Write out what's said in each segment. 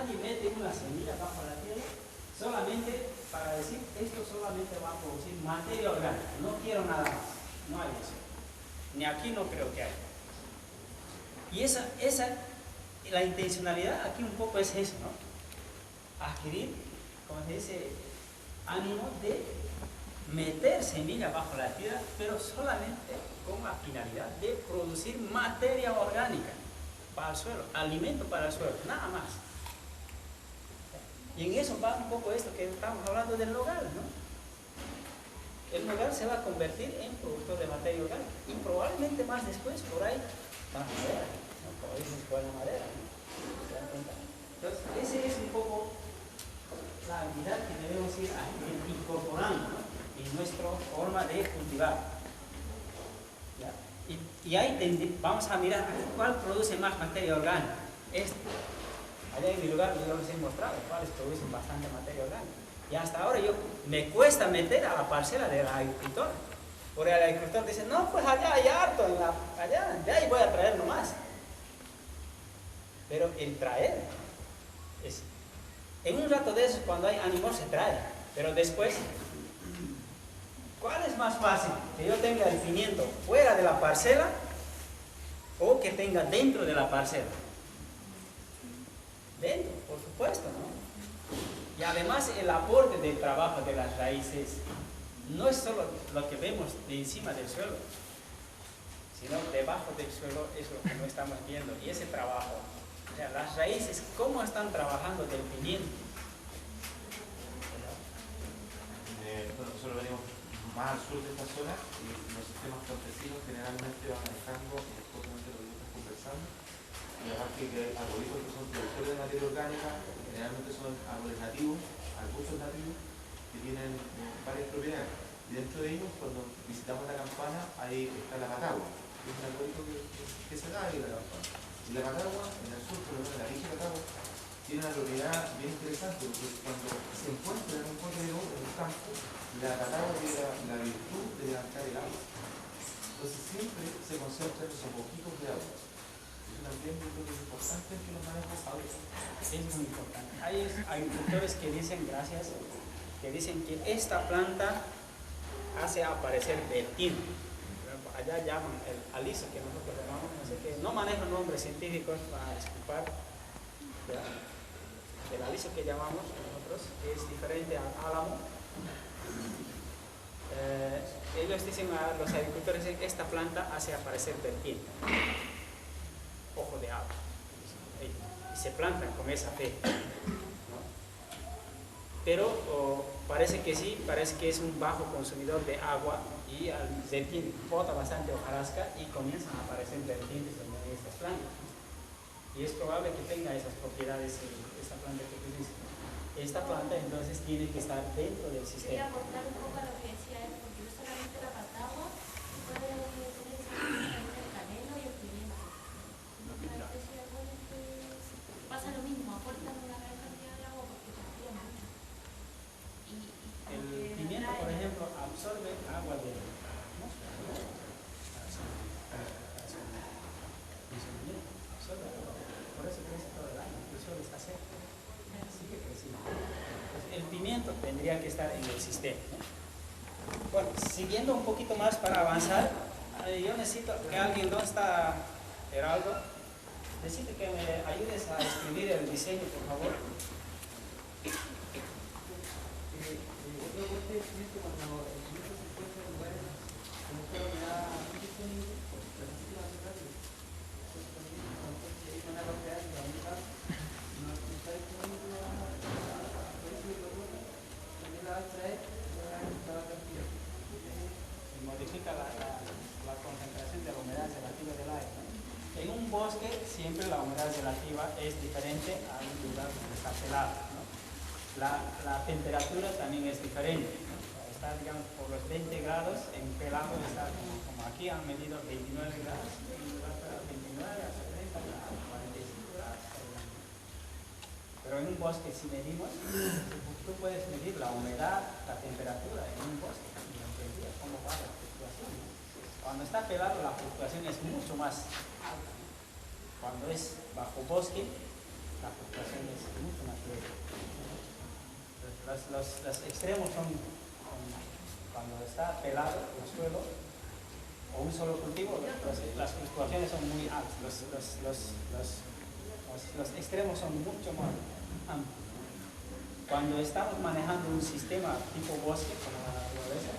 nadie mete una semilla bajo la tierra solamente para decir esto solamente va a producir materia orgánica, no quiero nada más, no hay eso, ni aquí no creo que haya. Y la intencionalidad aquí un poco es eso, ¿no? Adquirir, como se dice, ánimo de meter semilla bajo la tierra, pero solamente con la finalidad de producir materia orgánica para el suelo, alimento para el suelo, nada más. Y en eso va un poco esto que estamos hablando del nogal, ¿no? El nogal se va a convertir en productor de materia orgánica y probablemente más después por ahí más madera, ¿no? Como dicen, buena madera, ¿no? ¿Se dan cuenta? Entonces, esa es un poco la habilidad que debemos ir incorporando, ¿no? En nuestra forma de cultivar. ¿Ya? Y ahí vamos a mirar cuál produce más materia orgánica. Allá en mi lugar yo les he mostrado cuáles producen bastante materia orgánica. Y hasta ahora me cuesta meter a la parcela del agricultor. Porque el agricultor dice, no, pues allá hay harto, allá, de ahí voy a traer nomás. Pero el traer, en un rato de eso, cuando hay ánimo se trae. Pero después, ¿cuál es más fácil? Que yo tenga el pimiento fuera de la parcela o que tenga dentro de la parcela. Dentro, por supuesto, ¿no? Y además el aporte del trabajo de las raíces no es solo lo que vemos de encima del suelo, sino debajo del suelo es lo que no estamos viendo. Y ese trabajo, o sea, las raíces, ¿cómo están trabajando del pimiento? Nosotros venimos más al sur de esta zona y los sistemas campesinos generalmente van manejando, justamente lo que estás conversando, y aparte que hay arbolitos que son productores de materia orgánica, generalmente son árboles nativos, arbustos nativos, que tienen varias propiedades. Y dentro de ellos, cuando visitamos la campana, ahí está la patagua, que es un arbolito que se da ahí la campana. Y la patagua, en el sur, por lo menos la villa patagua, tiene una propiedad bien interesante, porque cuando se encuentra en un cordero, en un campo, la patagua tiene la virtud de levantar el agua. Entonces siempre se concentra en esos poquitos de agua. Eso también yo creo que es importante que los manejos hablen. Es muy importante. Hay agricultores que dicen, que dicen que esta planta hace aparecer vertido. Allá llaman el aliso, que nosotros llamamos, no sé qué, no manejo nombres científicos para disculpar. El aliso que llamamos nosotros es diferente al álamo. Ellos dicen a los agricultores que esta planta hace aparecer vertido, ojo de agua, y se plantan con esa fe, ¿no? Pero parece que sí, parece que es un bajo consumidor de agua y al vertir bota bastante hojarasca y comienzan a aparecer vertientes en estas plantas. Y es probable que tenga esas propiedades esta planta que tú dices. Esta planta entonces tiene que estar dentro del sistema. Quería aportar un poco a lo que decía él, porque no solamente la patagua puede tener el canelo y el pimiento. A veces hay árboles que pasa lo mismo, aportan una gran cantidad de agua porque transpiran mucho. El pimiento, por ejemplo, absorbe agua de la atmósfera, ¿no? Absorbe agua. Por eso crece todo el año, el suelo está seco. Sigue creciendo. Entonces, el pimiento tendría que estar en el sistema, ¿no? Bueno, siguiendo un poquito más para avanzar, yo necesito que alguien, ¿dónde está Heraldo? Necesito que me ayudes a escribir el diseño, por favor. Modifica la concentración de la humedad relativa del aire, ¿no? En un bosque siempre la humedad relativa es diferente a un lugar donde está pelado, ¿no? La temperatura también es diferente, ¿no? Está, digamos, por los 20 grados, en pelado está como aquí han medido 29 grados, en un lugar para 29 hasta 30 grados, 45 grados. Pero en un bosque si medimos, tú puedes medir la humedad, la temperatura en un bosque. ¿Cómo va la fluctuación? Cuando está pelado la fluctuación es mucho más alta. Cuando es bajo bosque la fluctuación es mucho más leve. Los extremos son cuando está pelado el suelo o un solo cultivo, las fluctuaciones son muy altas, los extremos son mucho más amplios. Cuando estamos manejando un sistema tipo bosque con la naturaleza,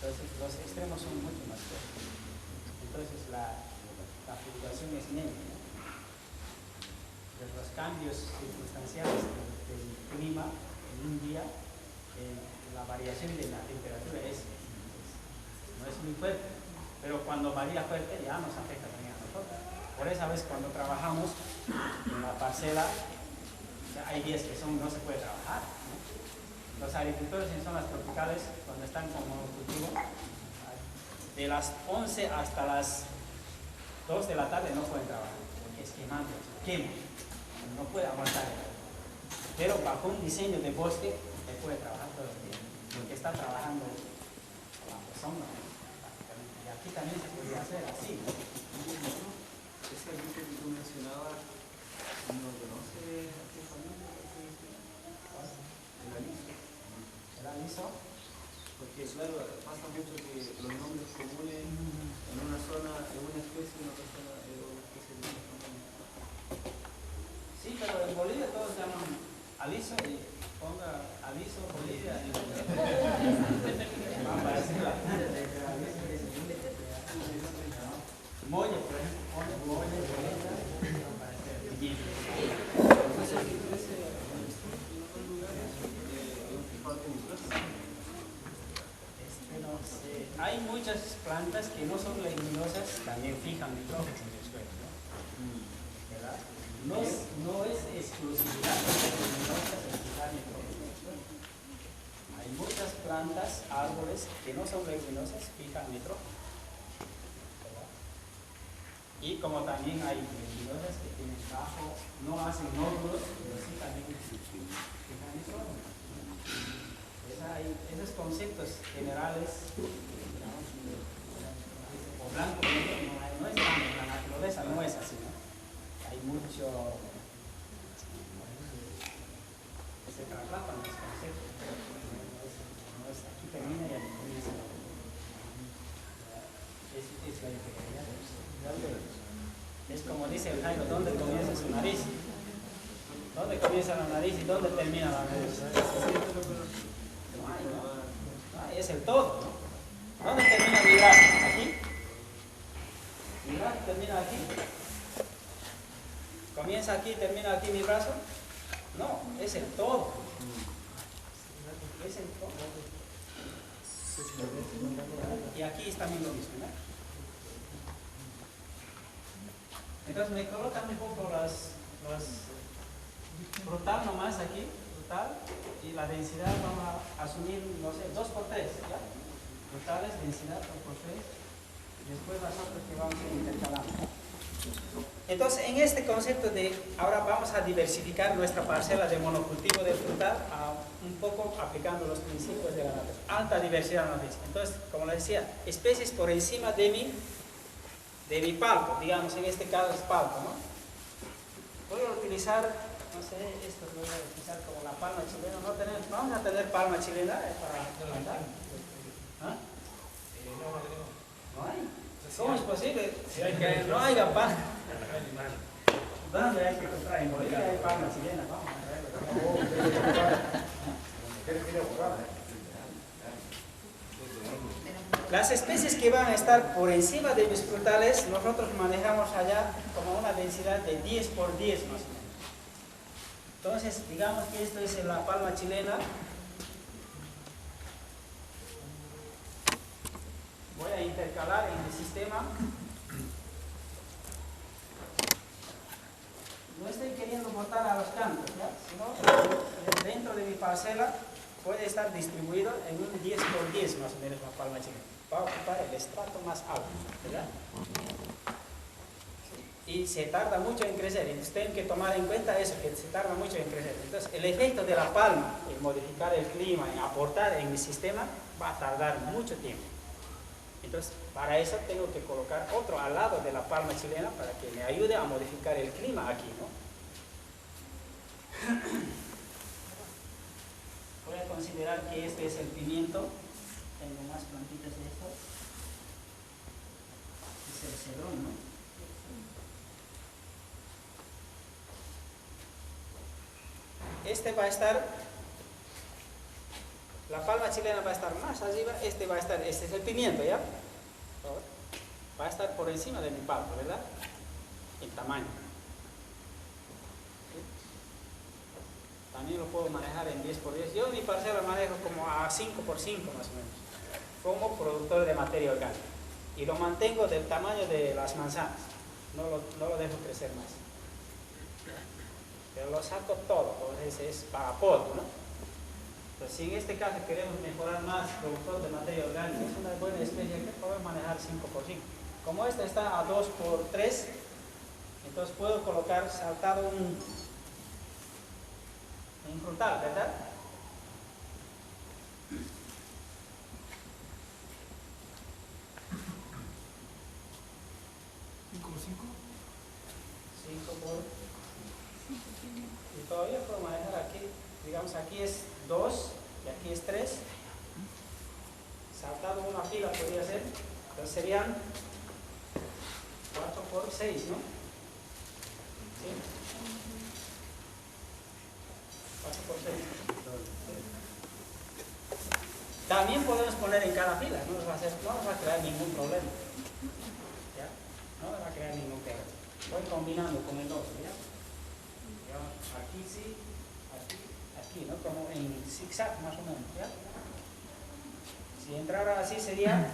entonces los extremos son mucho más fuertes. Entonces la fluctuación es mínima. Los cambios circunstanciales del clima en un día, la variación de la temperatura no es muy fuerte, pero cuando varía fuerte ya nos afecta también a nosotros. Por esa vez cuando trabajamos en la parcela, hay días que no se puede trabajar, ¿no? Los agricultores en zonas tropicales, cuando están con monocultivo, de las 11 hasta las 2 de la tarde no pueden trabajar, porque es quemando, quema, no puede aguantar. Pero bajo un diseño de bosque, se puede trabajar todo el día, porque está trabajando bajo sombra, básicamente. Y aquí también se podría hacer así, ¿no? Ese agente que tú mencionabas, ¿no conoce a tu familia? El aliso. ¿El aliso? Porque claro, pasa mucho que los nombres comunes en una zona, en una especie, en otra zona, en una especie de otra familia. Sí, pero en Bolivia todos llaman aliso y ponga aliso Bolivia y va a aparecer la Molle, por ejemplo, pone Molle Bolivia y va a aparecer Villín. No sé. Hay muchas plantas que no son leguminosas, también fijan nitrógeno en el suelo, ¿no? ¿Verdad? No es exclusividad de las leguminosas el fijar nitrógeno en el suelo. Hay muchas plantas, árboles que no son leguminosas, fijan nitrógeno. ¿Verdad? Y como también hay leguminosas que tienen bajo, no hacen nódulos, pero sí también fijan nitrógeno. Esos conceptos generales, digamos, o blanco, no es blanco, la naturaleza no es así, ¿no? Hay mucho, se traslapan los conceptos, no es aquí termina y aquí comienza. Es la integridad. Es como dice el Jairo, ¿dónde comienza su nariz? ¿Dónde comienza la nariz y dónde termina la nariz? Es el todo, ¿no? ¿Dónde termina mi brazo? ¿Aquí? ¿Mi brazo termina aquí? ¿Comienza aquí y termina aquí mi brazo? No, es el todo. Es el todo. Y aquí es también lo mismo, ¿no? Entonces me colocan un poco las brutal nomás aquí, brutal, y la densidad vamos a asumir, no sé, 2 por 3, ¿ya? Brutales, densidad 2 por 3, y después las otras que vamos a intercalar. Entonces, en este concepto de, ahora vamos a diversificar nuestra parcela de monocultivo de frutal, un poco aplicando los principios de la naturaleza. Alta diversidad nos dice. Entonces, como les decía, especies por encima de mi palco, digamos, en este caso es palco, ¿no? Voy a utilizar, no sé, esto lo voy a utilizar como la palma chilena. Vamos a tener palma chilena para plantar. ¿Ah? No hay. ¿Cómo es posible que no haya palma? ¿Dónde hay que comprar? En Bolivia hay palma chilena. Vamos a traerlo. Las especies que van a estar por encima de mis frutales, nosotros manejamos allá como una densidad de 10 por 10 más o menos. Entonces, digamos que esto es la palma chilena. Voy a intercalar en el sistema. No estoy queriendo botar a los cantos, ¿ya? Sino dentro de mi parcela puede estar distribuido en un 10 por 10 más o menos la palma chilena. Va a ocupar el estrato más alto, ¿verdad? Y se tarda mucho en crecer, y ustedes tienen que tomar en cuenta eso, que se tarda mucho en crecer. Entonces, el efecto de la palma en modificar el clima, en aportar en mi sistema, va a tardar mucho tiempo. Entonces, para eso tengo que colocar otro al lado de la palma chilena para que me ayude a modificar el clima aquí, ¿no? Voy a considerar que este es el pimiento. Tengo más plantitas de esto. Es el cedrón, ¿no? Este va a estar, la palma chilena va a estar más arriba, este es el pimiento, ¿ya? Va a estar por encima de mi palma, ¿verdad? El tamaño. ¿Sí? También lo puedo manejar en 10×10. Yo mi parcela manejo como a 5×5 más o menos, como productor de materia orgánica. Y lo mantengo del tamaño de las manzanas, no lo dejo crecer más. Pero lo saco todo, entonces es para podo, ¿no? Entonces, si en este caso queremos mejorar más productor de materia orgánica, es una buena especie que podemos manejar 5×5. Como esta está a 2×3, entonces puedo colocar saltado un frutal, ¿verdad? Y todavía puedo manejar aquí, digamos aquí es 2 y aquí es 3. Saltado una fila podría ser, entonces serían 4×6, ¿no? ¿Sí? 4×6. También podemos poner en cada fila, no nos va a crear ningún problema. ¿Ya? No nos va a crear ningún problema. Voy combinando con el otro, ¿ya? Aquí sí, aquí, ¿no? Como en zigzag más o menos, ¿ya? Si entrara así sería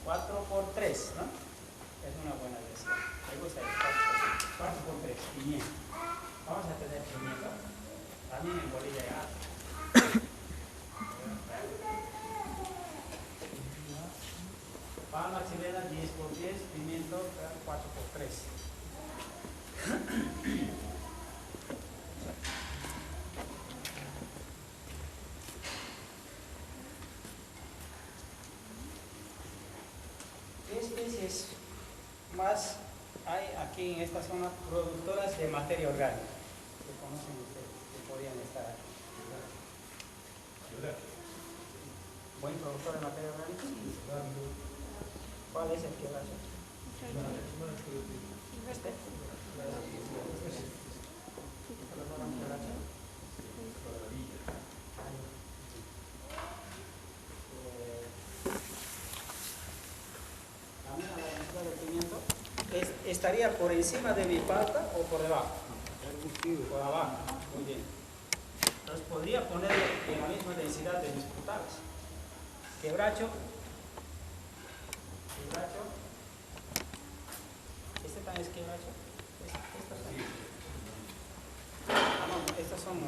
4×3, ¿no? Es una buena decisión. Me gusta el 4×3, pimiento. Vamos a tener pimiento. También en Bolivia hay. Palma chilena 10×10, pimiento 4×3. ¿Qué especies más hay aquí en esta zona productoras de materia orgánica? ¿Qué conocen ustedes? Que podrían estar aquí. ¿Buen productor de materia orgánica? ¿Cuál es el quebracho? ¿Este? ¿Estaría por encima de mi palta o por debajo? Por abajo, muy bien. Entonces podría ponerlo en la misma densidad de mis frutales. Quebracho. Este también es quebracho. Estos son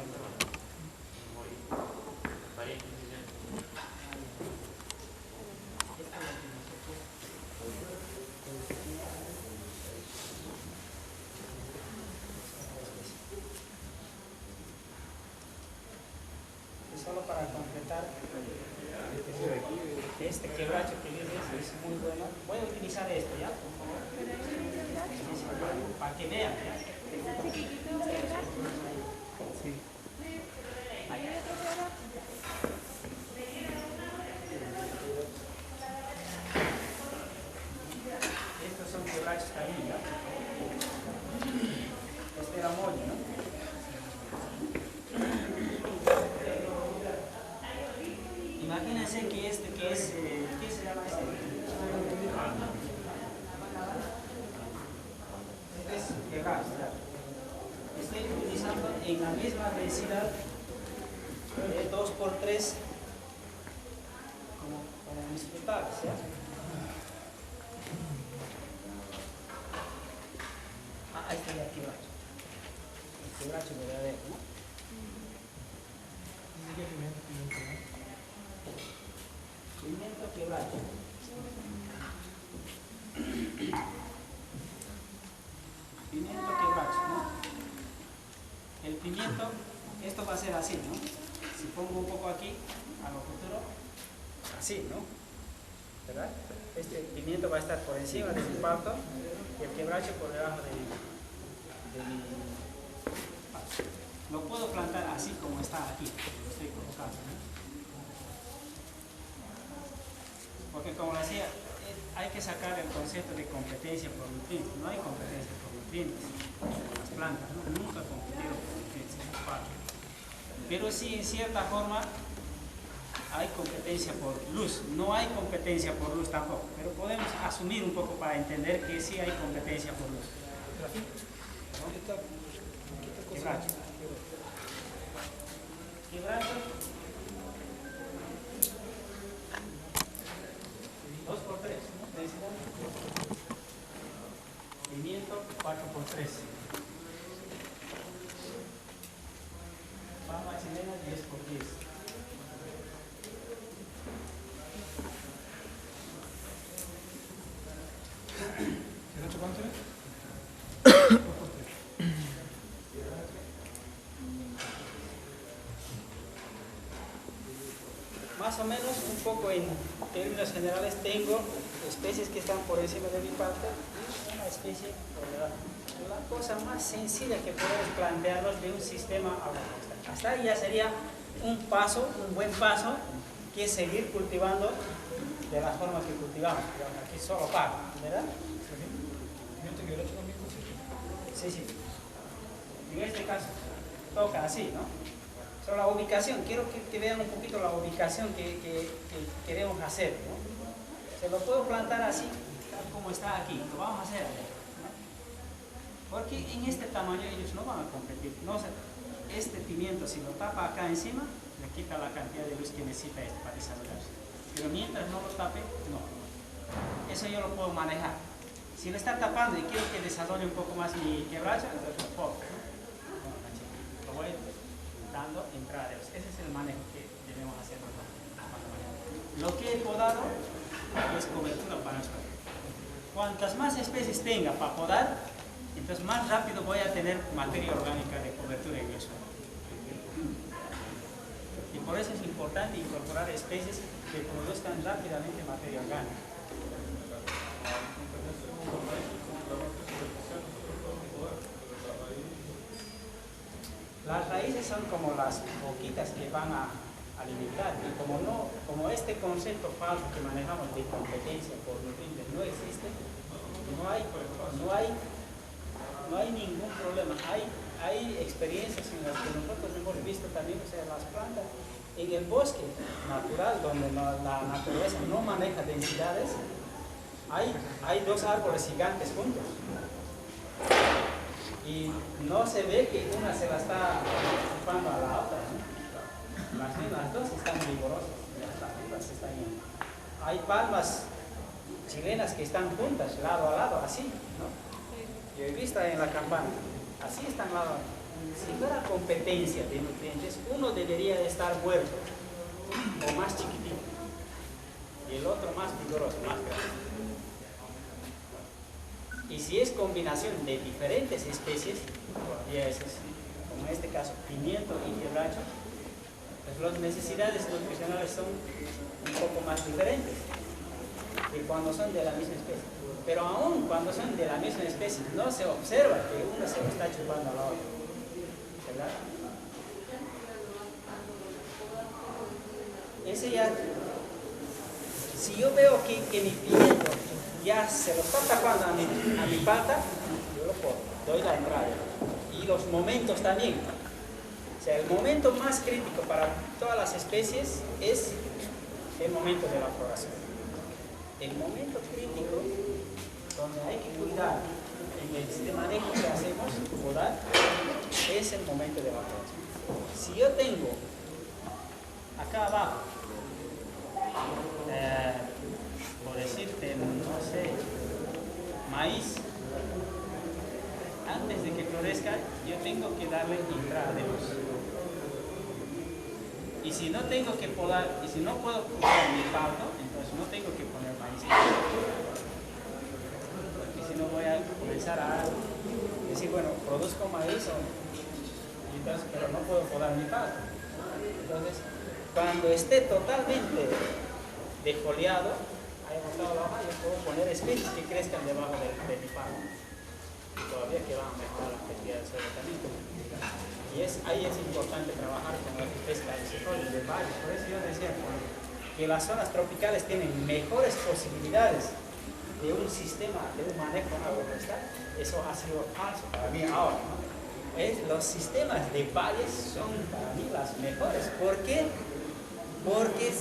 solo para completar este quebracho que viene es muy bueno. Voy a utilizar esto, ¿ya? Para que vean, ¿ya? Sí. Estos son quebrachos también, ¿ya? Este era mollo, ¿no? Imagínense que este que es, ¿qué se llama este? Es quebracho, ¿ya? Estoy utilizando en la misma densidad de 2×3 como mis frutales, ¿ya? Ahí está ya el quebracho. El quebracho verdadero, ¿no? Pimiento quebracho. Pimiento quebracho, ¿no? El pimiento, esto va a ser así, ¿no? Si pongo un poco aquí, a lo futuro, así, ¿no? ¿Verdad? Este pimiento va a estar por encima de mi palto y el quebracho por debajo de mi palto. está aquí, lo estoy colocando, ¿no? Porque como decía, hay que sacar el concepto de competencia por nutrientes. No hay competencia por nutrientes en las plantas, ¿no? Nunca competieron por nutrientes, eso es parte. Pero sí, en cierta forma, hay competencia por luz. No hay competencia por luz tampoco, pero podemos asumir un poco para entender que sí hay competencia por luz. ¿No? Quebracho. Quebracho. 2 por 3, ¿no? Densidad. Pimiento 4 por 3. Palma chilena 10 por 10. ¿Quebracho cuánto es? Más o menos, un poco en términos generales, tengo especies que están por encima de mi parte y una especie por debajo. La cosa más sencilla que podemos plantearnos de un sistema agroforestal. Hasta ahí ya sería un paso, un buen paso, que es seguir cultivando de la forma que cultivamos. Aquí solo pago, ¿verdad? ¿Pimiento quebracho también cosecha? Sí, sí. En este caso, toca así, ¿no? Pero la ubicación, quiero que vean un poquito la ubicación que queremos hacer, ¿no? Se lo puedo plantar así, tal como está aquí, lo vamos a hacer, ¿no? Porque en este tamaño ellos no van a competir. No, este pimiento, si lo tapa acá encima, le quita la cantidad de luz que necesita este para desarrollarse. Pero mientras no lo tape, no. Eso yo lo puedo manejar. Si lo está tapando y quiero que desarrolle un poco más mi quebracho, entonces lo pongo, ¿no? Lo voy dando entrada de luz. Ese es el manejo que debemos hacer nosotros. Lo que he podado es cobertura para nosotros. Cuantas más especies tenga para podar, entonces más rápido voy a tener materia orgánica de cobertura en el suelo. Y por eso es importante incorporar especies que produzcan rápidamente materia orgánica. Las raíces son como las boquitas que van a alimentar, y como este concepto falso que manejamos de competencia por nutrientes no existe, no hay ningún problema. Hay experiencias en las que nosotros hemos visto también, o sea, las plantas en el bosque natural, donde la naturaleza no maneja densidades, hay 2 árboles gigantes juntos. Y no se ve que una se la está ocupando a la otra, ¿no? Las dos están vigorosas, las están yendo. Hay palmas chilenas que están juntas, lado a lado, así, ¿no? Yo he visto en la campana, así están lado a lado. Si fuera competencia de nutrientes, uno debería estar muerto o más chiquitito y el otro más vigoroso, más grande. Y si es combinación de diferentes especies, como en este caso pimiento y quebracho, pues las necesidades nutricionales son un poco más diferentes que cuando son de la misma especie. Pero aún cuando son de la misma especie, no se observa que uno se lo está chupando a la otra, ¿verdad? Ese ya, si yo veo que mi pimiento ya se lo está tapando a mi palta, yo lo pongo, doy la entrada. Y los momentos también. O sea, el momento más crítico para todas las especies es el momento de la floración. El momento crítico donde hay que cuidar en este manejo que hacemos, podar, es el momento de la floración. Si yo tengo acá abajo, por decirte, no sé, maíz, antes de que florezca, yo tengo que darle entrada de luz. Y si no tengo que podar, y si no puedo podar mi palto, entonces no tengo que poner maíz. Porque si no voy a comenzar a decir, bueno, produzco maíz, pero no puedo podar mi palto. Entonces, cuando esté totalmente defoliado, haya botado la hoja, yo puedo poner especies que crezcan debajo de mi palto. Todavía que van a mejorar la fertilidad del suelo también. Y Y ahí es importante trabajar con las especies caducifolias de valles. Por eso yo decía que las zonas tropicales tienen mejores posibilidades de un sistema, de un manejo agroforestal. Eso ha sido falso para mí ahora, ¿no? Los sistemas de valles son para mí las mejores. ¿Por qué? Porque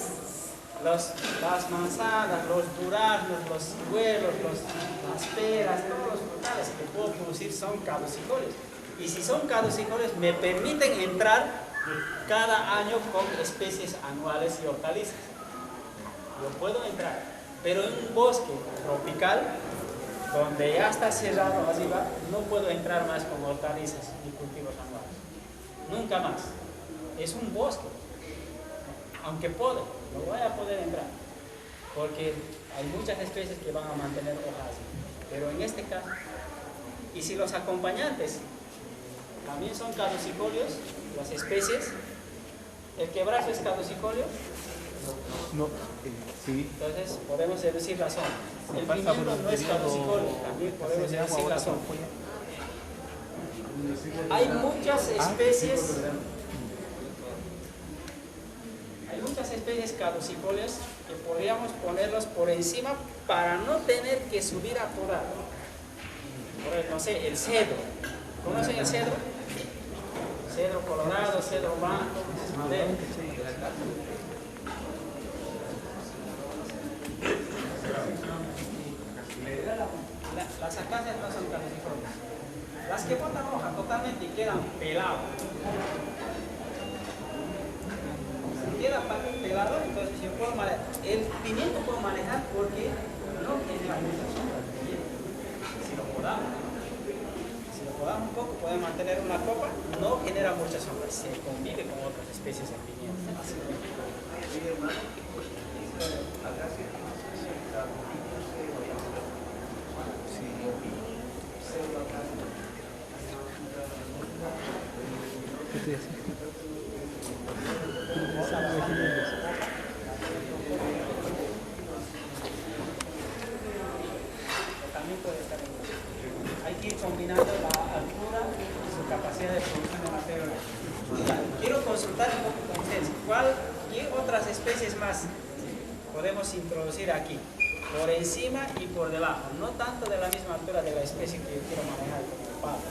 las manzanas, los duraznos, los ciruelos, las peras, todos los frutales que puedo producir son caducifolios. Y si son caducifolios, me permiten entrar cada año con especies anuales y hortalizas. Yo puedo entrar, pero en un bosque tropical, donde ya está cerrado arriba, no puedo entrar más con hortalizas ni cultivos anuales. Nunca más. Es un bosque. Aunque puedo, no voy a poder entrar. Porque hay muchas especies que van a mantener hojas. Pero en este caso, y si los acompañantes también son caducifolios, las especies, el quebracho es caducifolio. No, sí. Entonces podemos reducir la zona. El pimiento no es caducifolio, también podemos reducir la zona. Hay muchas especies caducifolias que podríamos ponerlos por encima para no tener que subir a podar. Por ejemplo, no sé, el cedro. ¿Conocen el cedro? Cedro colorado, cedro blanco, madera. Las acacias no son caducifolias. Las que botan hoja totalmente y quedan pelados. Si queda pelado, entonces yo puedo manejar. El pimiento puedo manejar porque no genera mucha sombra. Si lo podamos. Si lo podamos un poco, puede mantener una copa, no genera mucha sombra. Se convive con otras especies de pimiento. ¿Qué estoy haciendo? También puede estar en eso. Hay que ir combinando la altura y su capacidad de producción de materia orgánica. Quiero consultar un poco con ustedes. ¿Qué otras especies más podemos introducir aquí? Por encima y por debajo. No tanto de la misma altura de la especie que yo quiero manejar como el palo.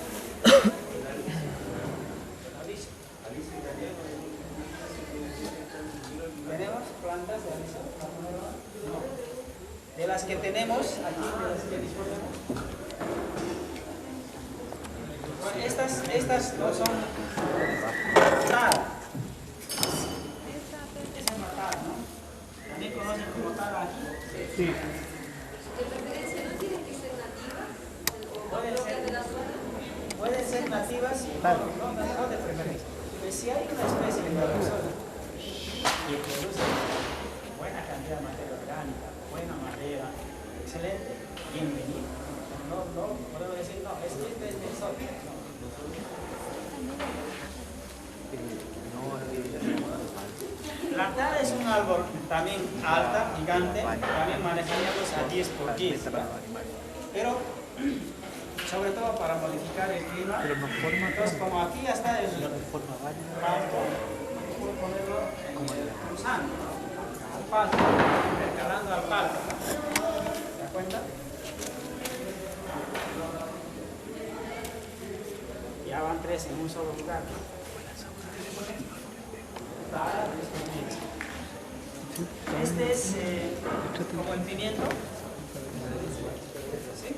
¿Tenemos plantas de aliso? No. De las que tenemos aquí, de las que disponemos. Bueno, estas no son tara. Esa es tara, ¿no? ¿También conocen como tara aquí? Sí. ¿De preferencia no tienen que ser nativas? Pueden ser nativas, no de preferencia. Pues si hay una especie de zona que produce buena cantidad de materia orgánica, buena madera, excelente, bienvenido. No podemos decir, no, es del sol. La tara es un árbol también alta, gigante, también manejaríamos a 10 por 10. Pero, sobre todo para modificar el clima, entonces como aquí ya está el pasto, puedo ponerlo cruzando al pasto, intercalando al pasto. ¿Se da cuenta? Ya van 3 en un solo lugar. Este es como el pimiento. ¿Sí?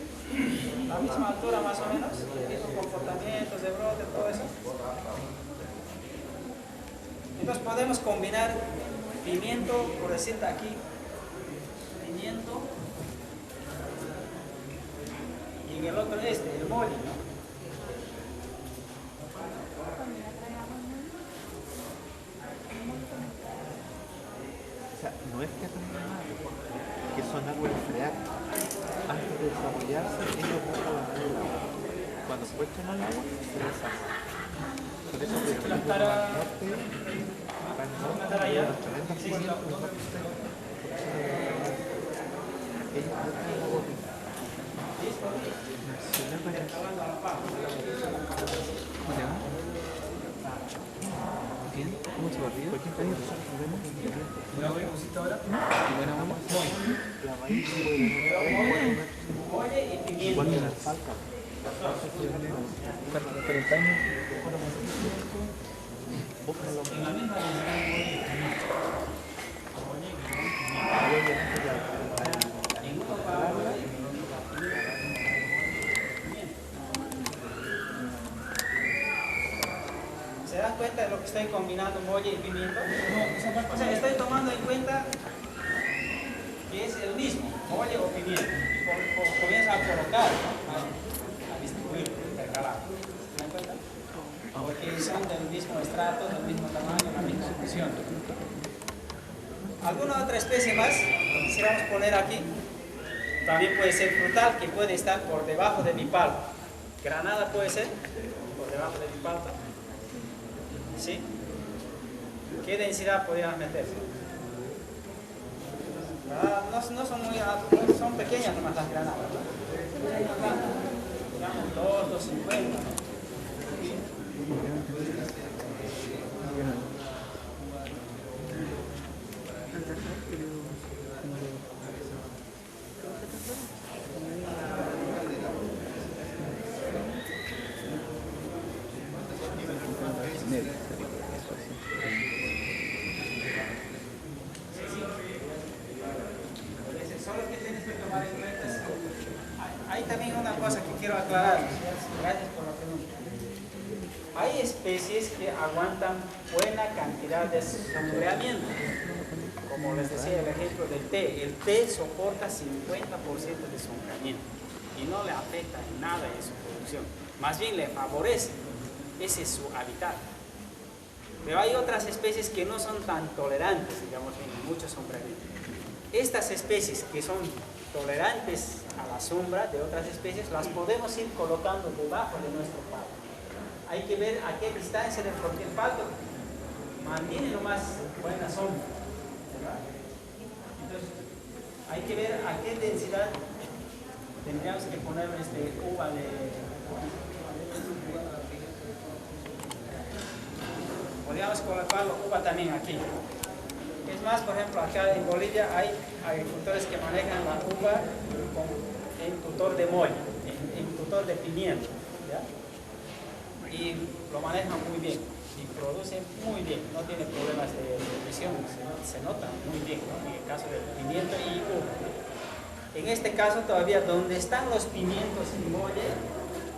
La misma altura más o menos, mismos comportamientos de brote, todo eso. Entonces podemos combinar pimiento, por decirte aquí, pimiento, y en el otro el mole, ¿no? O sea, no es que hacen nada, que son árboles freados. Antes de desarrollarse, ellos botan el agua. Cuando sueltan al agua, se desarrollan. Por eso, por ejemplo, al norte, las tremendas fuerzas, ellos botan el agua. Si no es para eso arriba. Por ejemplo, nosotros vemos un pimiento. ¿Una huella pusiste ahora? Buena olla. La raíz puede tener Molle y pimiento. igual que la alfalfa. La alfalfa tiene Pero el timing, busca lo En la misma densidad de molle y pimiento. En uno para molle y en otro para pimiento. ¿Se dan cuenta de lo que estoy combinando molle y pimiento? O sea, estoy tomando en cuenta que es el mismo, molle o pimiento. Y comienzo a colocar, ¿no? a distribuir, intercalar. ¿Se dan cuenta? Porque son del mismo estrato, del mismo tamaño, la misma función. ¿Alguna otra especie más que quisiéramos poner aquí? También puede ser frutal, que puede estar por debajo de mi palpa. Granada puede ser por debajo de mi palpa. ¿Sí? ¿Qué densidad podrían meterse? No son muy altas, son pequeñas nomás las granadas, ¿no? Digamos 250, ¿no? Solo que tienes que tomar en cuenta es que hay también una cosa que quiero aclarar. Gracias por la pregunta. Hay especies que aguantan buena cantidad de sombreamiento. Como les decía el ejemplo del té. El té soporta 50% de sombreamiento y no le afecta en nada en su producción. Más bien le favorece. Ese es su hábitat. Pero hay otras especies que no son tan tolerantes, digamos, en mucho sombreamiento. Estas especies que son tolerantes a la sombra de otras especies, las podemos ir colocando debajo de nuestro palo. Hay que ver a qué distancia del porque el palo mantiene lo más buena sombra, ¿verdad? Entonces, hay que ver a qué densidad tendríamos que poner uva de... Podríamos colocar uva también aquí. Es más, por ejemplo, acá en Bolivia hay agricultores que manejan la uva en tutor de molle, en tutor de pimiento, ¿ya? Y lo manejan muy bien y producen muy bien, no tienen problemas de nutrición, se nota muy bien, ¿no? En el caso del pimiento y uva. En este caso todavía donde están los pimientos y molle,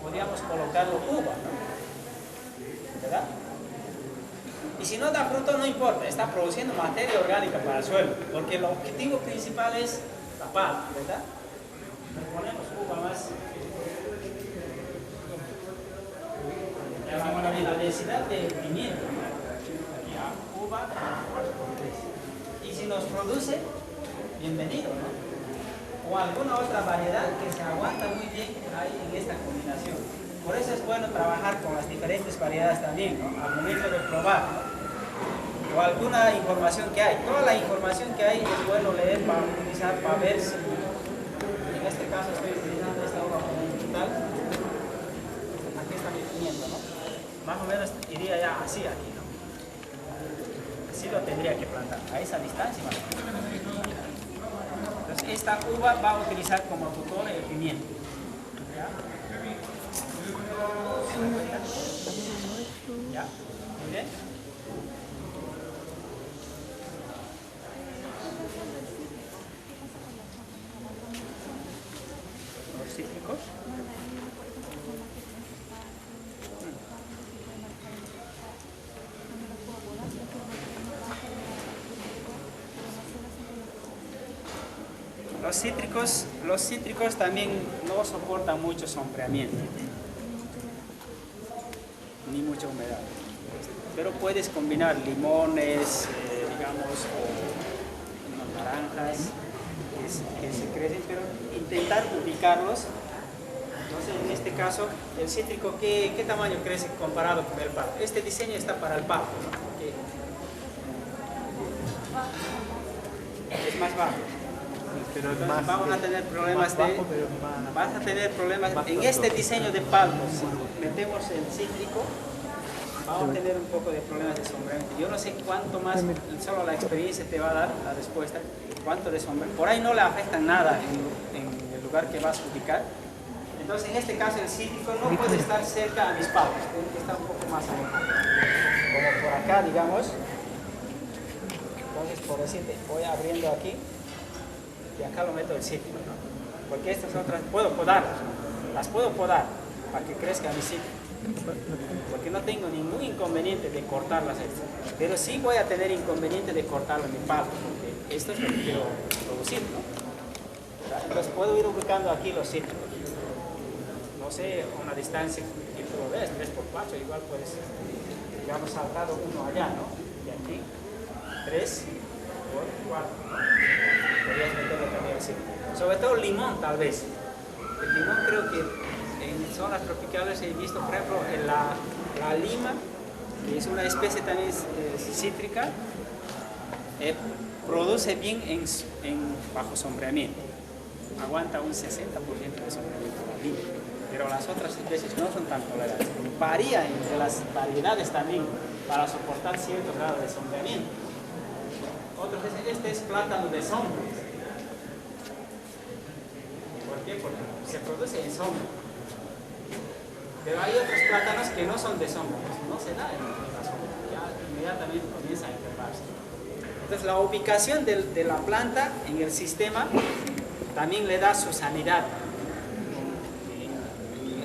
podríamos colocarlo uva, ¿no? ¿Verdad? Y si no da fruto, no importa, está produciendo materia orgánica para el suelo, porque el objetivo principal es la pala, ¿verdad? Le ponemos uva más. La densidad de pimiento, aquí uva, y si nos produce, bienvenido, ¿no? O alguna otra variedad que se aguanta muy bien ahí en esta combinación. Por eso es bueno trabajar con las diferentes variedades también, ¿no? Al momento de probar, ¿no? O alguna información que hay. Toda la información que hay es bueno leer para utilizar, para ver si, en este caso estoy utilizando esta uva como un total. Aquí está mi pimiento, ¿no? Más o menos iría ya así aquí, ¿no? Así lo tendría que plantar, a esa distancia. Entonces esta uva va a utilizar como tutor el pimiento. ¿Ya? ¿Ya? Muy bien. Los cítricos. Los cítricos también no soportan mucho sombreamiento ni mucha humedad, pero puedes combinar limones, digamos, o naranjas que se crecen, pero intentar ubicarlos. Entonces, en este caso, el cítrico, ¿qué tamaño crece comparado con el palo? Este diseño está para el palo, ¿no? Es más bajo. Pero Entonces, vamos a tener problemas bajo, vas a tener problemas en este diseño de palmo. Si metemos el cítrico, vamos a tener un poco de problemas de sombreamiento. Yo no sé cuánto más, solo la experiencia te va a dar la respuesta, cuánto de sombreamiento. Por ahí no le afecta nada en el lugar que vas a ubicar. Entonces, en este caso, el cítrico no puede estar cerca a mis palos, tiene que estar un poco más alejado. Como por acá, digamos. Entonces, por decirte, voy abriendo aquí y acá lo meto el cítrico, ¿no? Porque estas otras puedo podarlas, ¿no? Las puedo podar para que crezca mi cítrico. Porque no tengo ningún inconveniente de cortarlas estas. Pero sí voy a tener inconveniente de cortarlo en mi palo, porque esto es lo que quiero producir, ¿no? Entonces puedo ir ubicando aquí los cítricos. No sé, una distancia que tú lo ves, 3x4, igual puedes, digamos, saltado uno allá, ¿no? Y aquí, 3x4. Podrías meterlo también así. Sobre todo limón, tal vez. El limón creo que en zonas tropicales he visto, por ejemplo, en la lima, que es una especie también cítrica, produce bien bajo sombreamiento. Aguanta un 60% de sombreamiento la lima. Pero las otras especies no son tan tolerantes. Varía entre las variedades también para soportar cierto grado de sombreamiento. Otros dicen, este es plátano de sombra. ¿Por qué? Porque se produce en sombra. Pero hay otros plátanos que no son de sombra, pues no se da en la sombra, ya inmediatamente comienza a enfermarse. Entonces la ubicación de la planta en el sistema también le da su sanidad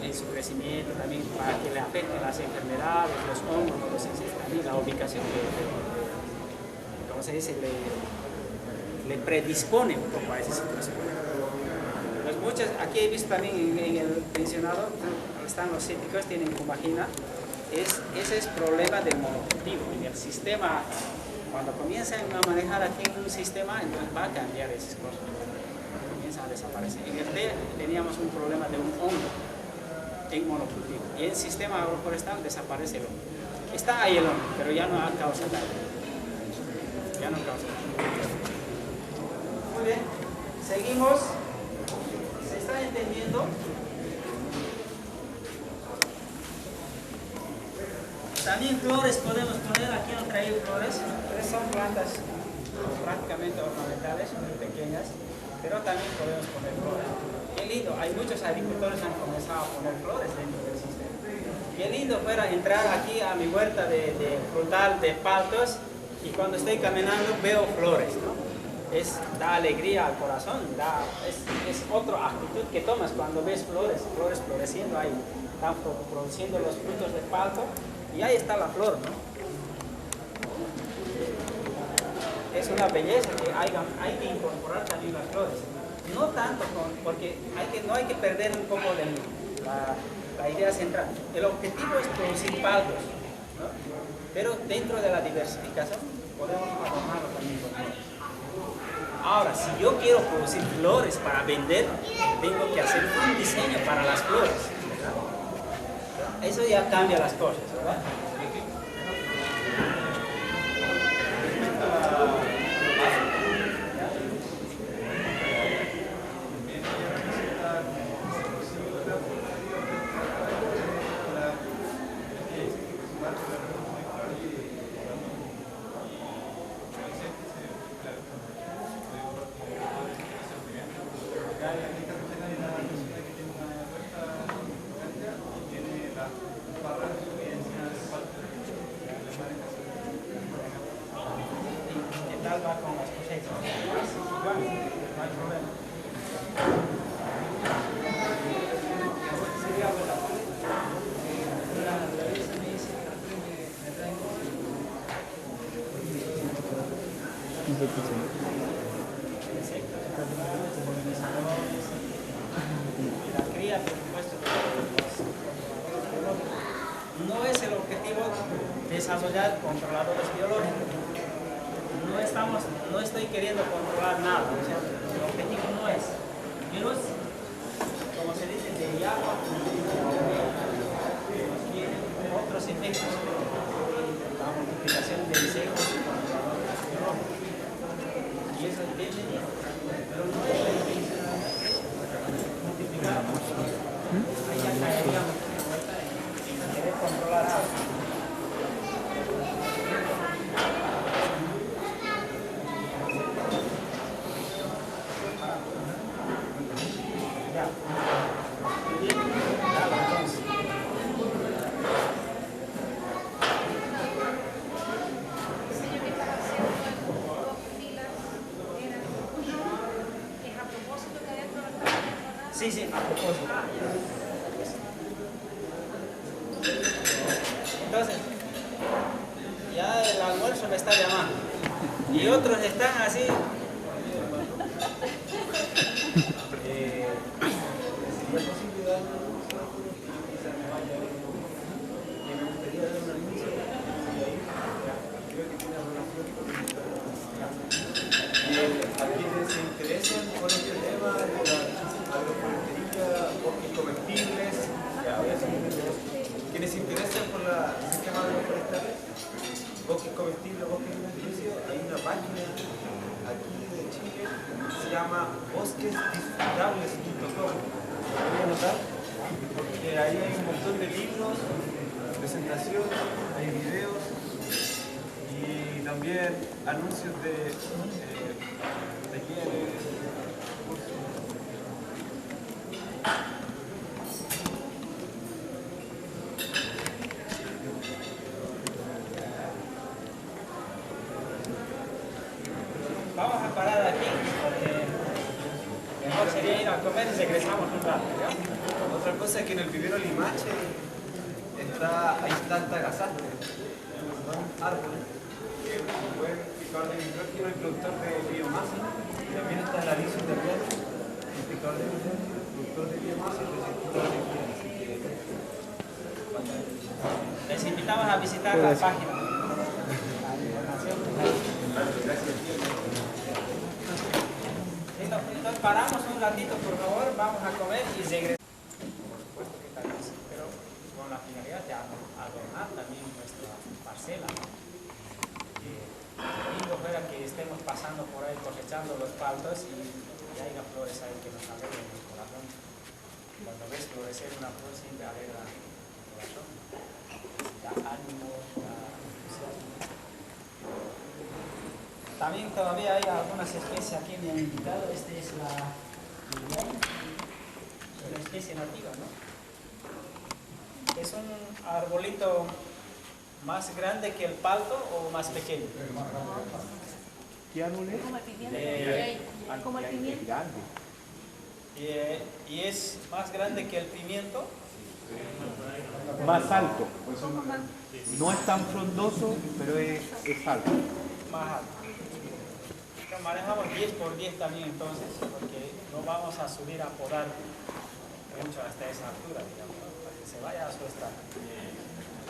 en su crecimiento, también para que le afecten las enfermedades, los hongos, también la ubicación como se dice, le predispone un poco a esa situación. Pues muchas, aquí he visto también en el pensionado, están los cítricos, tienen cumagina, ese es problema del monocultivo. En el sistema, cuando comienzan a manejar aquí un sistema, entonces va a cambiar esas cosas, comienza a desaparecer. En el té teníamos un problema de un hongo en monocultivo, y en el sistema agroforestal desaparece el hongo. Está ahí el hongo, pero ya no causa daño. Ya no causa daño. Muy bien, seguimos. ¿Se está entendiendo? También flores podemos poner, aquí han traído flores, son plantas prácticamente ornamentales, muy pequeñas, pero también podemos poner flores. Qué lindo, hay muchos agricultores que han comenzado a poner flores dentro del sistema. Qué lindo fuera entrar aquí a mi huerta de frutal de paltos y cuando estoy caminando veo flores, ¿no? Da alegría al corazón, es otra actitud que tomas cuando ves flores floreciendo ahí, están produciendo los frutos de palto y ahí está la flor, ¿no? Es una belleza que hay que incorporar también las flores, no tanto porque no hay que perder un poco la idea central. El objetivo es producir paltos, ¿no? Pero dentro de la diversificación podemos adornarlo también con flores. Ahora, si yo quiero producir flores para vender, tengo que hacer un diseño para las flores, ¿verdad? Eso ya cambia las cosas, ¿verdad? Va con las cosechas. Igual, no hay problema. Sería buena. La naturaleza me dice me traen insectos, la cría, por supuesto, no es el objetivo desarrollar controladores biológicos. No estoy queriendo controlar nada, o sea, el objetivo no es virus, como se dice, de agua, tienen otros efectos, la multiplicación de insectos y eso depende, pero no es la intención multiplicar, ahí ya caeríamos en querer controlar algo. Sí, sí, a propósito. Entonces, ya el almuerzo me está llamando. Y otros están así. ¿Sería posible dar un anuncio? Quizás me vaya a ver me gustaría dar un anuncio y ahí creo que tiene relación con a quienes se interesan por este tema de la agroforestería, bosques comestibles, quienes se interesan por el sistema agroforestal, bosques comestibles, bosques alimenticios, hay una página aquí de Chile, se llama bosquesdisfrutables.com. Voy a anotar, porque ahí hay un montón de libros, presentaciones, hay videos y también anuncios de talleres, cursos. Vamos a parar aquí, porque mejor sería ir a comer y regresamos un rato, ¿ya? Otra cosa es que en el vivero Limache hay tanta gasastre, son árboles que es un buen picador de nitrógeno y productor de biomasa. También está el aliso italiano, el picador de nitrógeno, productor de biomasa y receptor de biomas. Les invitamos a visitar la página. Listo, entonces paramos un ratito, por favor, vamos a comer y regresamos. Por supuesto que tal vez, pero con la finalidad de adornar también nuestra parcela, ¿no? Lindo fuera que estemos pasando por ahí cosechando los paltos y haya flores ahí que nos alegren el corazón. Cuando ves florecer una flor siempre alegra el corazón. Da ánimo, da entusiasmo. También todavía hay algunas especies aquí me han indicado. Este es la limón, es una especie nativa, ¿no? Es un arbolito más grande que el palto o más pequeño. ¿Qué árbol es? Como el pimiento. Como el Es pimiento. grande. Y es más grande que el pimiento. Más alto. Como más. No es tan frondoso, pero es alto. Más alto. Lo manejamos 10 por 10 también entonces, porque no vamos a subir a podar mucho hasta esa altura, digamos, para que se vaya a su estrato.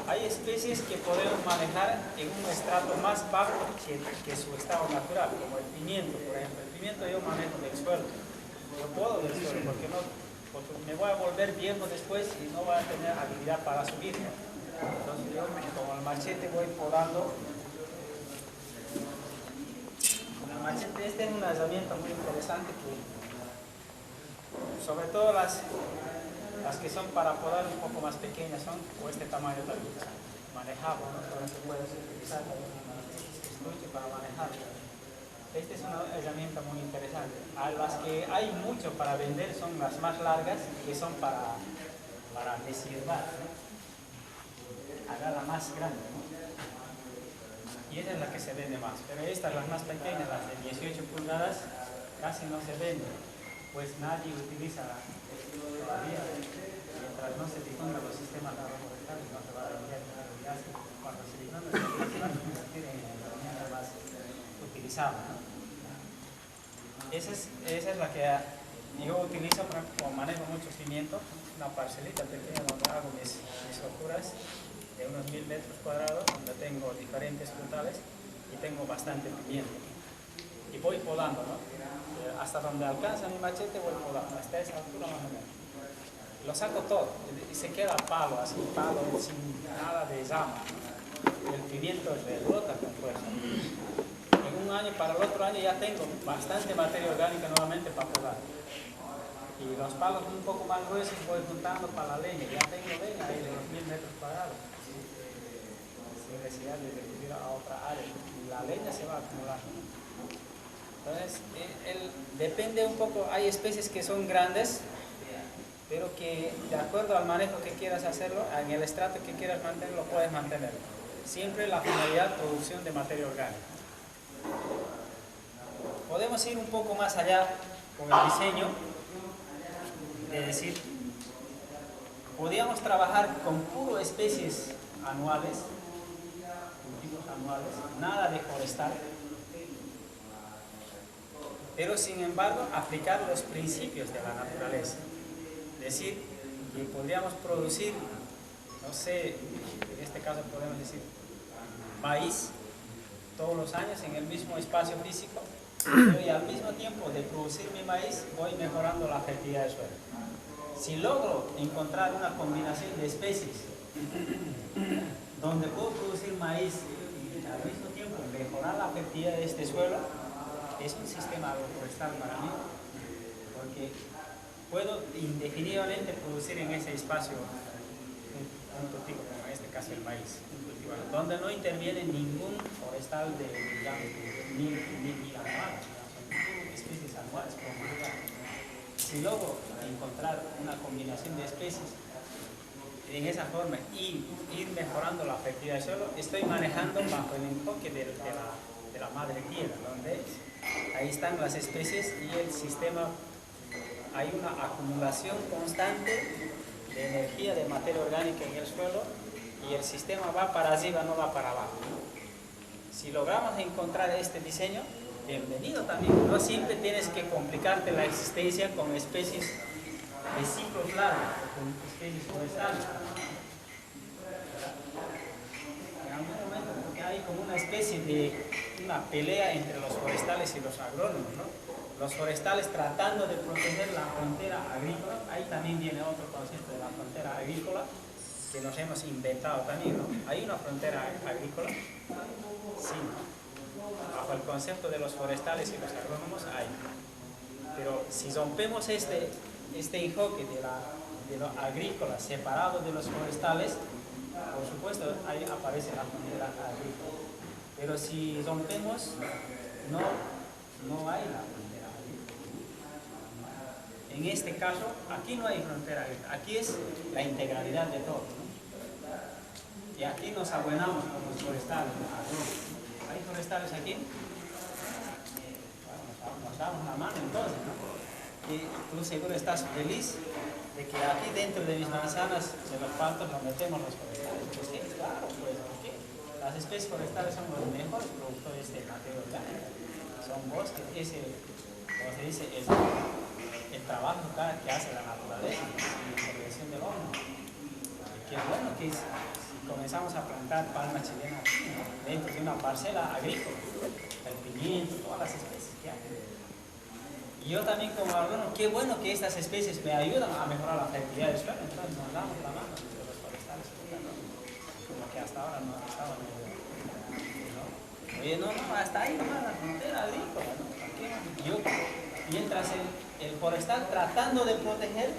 Hay especies que podemos manejar en un estrato más bajo que su estado natural, como el pimiento, por ejemplo. El pimiento yo manejo del suelo. Yo puedo del suelo, porque me voy a volver viejo después y no voy a tener habilidad para subir, ¿no? Entonces yo con el machete voy podando. El machete, este es una herramienta muy interesante que, sobre todo las que son para podar un poco más pequeñas son, o este tamaño también, manejable, ¿no? Entonces puedes utilizar también un estuche para manejarlo. Esta es una herramienta muy interesante. A las que hay mucho para vender son las más largas, que son para deshiervar, ¿no? Haga la más grande, ¿no? Y esa es la que se vende más. Pero estas, las más pequeñas, las de 18 pulgadas, casi no se venden, pues nadie utiliza todavía. Mientras no se difundan los sistemas agroforestales, no se va a vender. Cuando se difundan, se va a convertir en la herramienta más utilizada, ¿no? Esa es la que yo utilizo como manejo mucho pimiento, una parcelita pequeña donde hago mis hojuras de unos 1000 metros cuadrados, donde tengo diferentes frutales y tengo bastante pimiento. Y voy podando, ¿no? Hasta donde alcanza mi machete voy podando, hasta esa altura más o menos. Lo saco todo y se queda palo, así palo, sin nada de rama. El pimiento rebota con fuerza. En un año, para el otro año ya tengo bastante materia orgánica nuevamente para podar. Y los palos un poco más gruesos voy juntando para la leña. Ya tengo leña ahí de los 1000 metros cuadrados. Sin necesidad de recurrir a otra área. Y la leña se va acumulando. Entonces, depende un poco, hay especies que son grandes, pero que de acuerdo al manejo que quieras hacerlo, en el estrato que quieras mantenerlo, puedes mantenerlo. Siempre la finalidad, producción de materia orgánica. Podemos ir un poco más allá con el diseño. Es decir, podíamos trabajar con puro especies anuales, cultivos anuales, nada de forestal, pero sin embargo aplicar los principios de la naturaleza. Es decir, que podríamos producir, no sé, en este caso podemos decir maíz todos los años en el mismo espacio físico, y al mismo tiempo de producir mi maíz voy mejorando la fertilidad del suelo. Si logro encontrar una combinación de especies donde puedo producir maíz y al mismo tiempo mejorar la fertilidad de este suelo, es un sistema agroforestal para mí, porque puedo indefinidamente producir en ese espacio un cultivo, como en este caso el maíz, un cultivo, donde no interviene ningún forestal de, digamos, ni anual, son especies anuales. Si logro encontrar una combinación de especies en esa forma y ir mejorando la fertilidad del suelo, estoy manejando bajo el enfoque de la madre tierra, donde ahí están las especies y el sistema, hay una acumulación constante de energía, de materia orgánica en el suelo, y el sistema va para arriba, no va para abajo. Si logramos encontrar este diseño, bienvenido también. No siempre tienes que complicarte la existencia con especies de ciclos largos, con especies forestales. En algún momento, porque hay como una especie de una pelea entre los forestales y los agrónomos, ¿no? Los forestales tratando de proteger la frontera agrícola. Ahí también viene otro concepto de la frontera agrícola que nos hemos inventado también, ¿no? ¿Hay una frontera agrícola? Sí, ¿no? Bajo el concepto de los forestales y los agrónomos hay. Pero si rompemos este enfoque de lo agrícola separado de los forestales, por supuesto ahí aparece la frontera agrícola. Pero si rompemos, no hay la frontera agrícola. En este caso, aquí no hay frontera agrícola, aquí es la integralidad de todo, ¿no? Y aquí nos abuenamos con los forestales. ¿Hay forestales aquí? Bueno, nos damos la mano entonces, ¿no? Y tú seguro estás feliz de que aquí dentro de mis manzanas, de los pastos, nos metemos los forestales. Pues sí, claro, pues, porque las especies forestales son los mejores productores de materia orgánica. Son bosques, como se dice, el trabajo que hace la naturaleza, la intervención del hombre. Qué bueno que comenzamos a plantar palma chilena aquí, ¿no? Dentro de una parcela agrícola, el pimiento, todas las especies que hay. Y yo también como agrónomo, qué bueno que estas especies me ayudan a mejorar la fertilidad del suelo, entonces nos damos la mano entre los forestales, como que hasta ahora no estaban, ¿no? Oye, no, hasta ahí nomás la frontera agrícola, ¿no? Yo, mientras el forestal tratando de proteger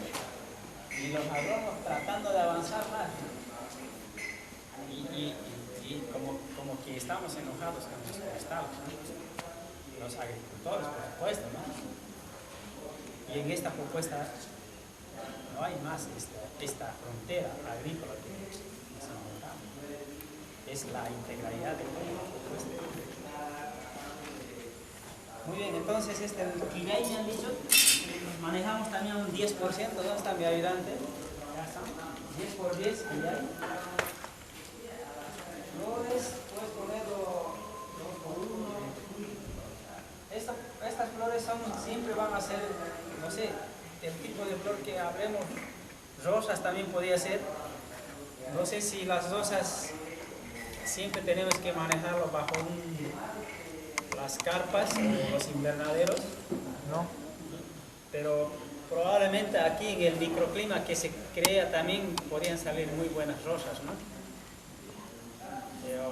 y los agrónomos tratando de avanzar más, ¿no? Y como que estamos enojados con los forestales, ¿no? Los agricultores, por supuesto, ¿no? Y en esta propuesta no hay más esta frontera agrícola que nos inventamos. Es la integralidad de la propuesta. Muy bien, entonces y ahí me han dicho, manejamos también un 10%, ¿dónde está mi ayudante? Ya está, 10 por 10, y ya hay. Flores, puedes ponerlo 2 por 1. Estas flores siempre van a ser, no sé, el tipo de flor que hablemos. Rosas también podría ser. No sé si las rosas siempre tenemos que manejarlo bajo las carpas o los invernaderos. No. Pero probablemente aquí en el microclima que se crea también podrían salir muy buenas rosas, ¿no? Yo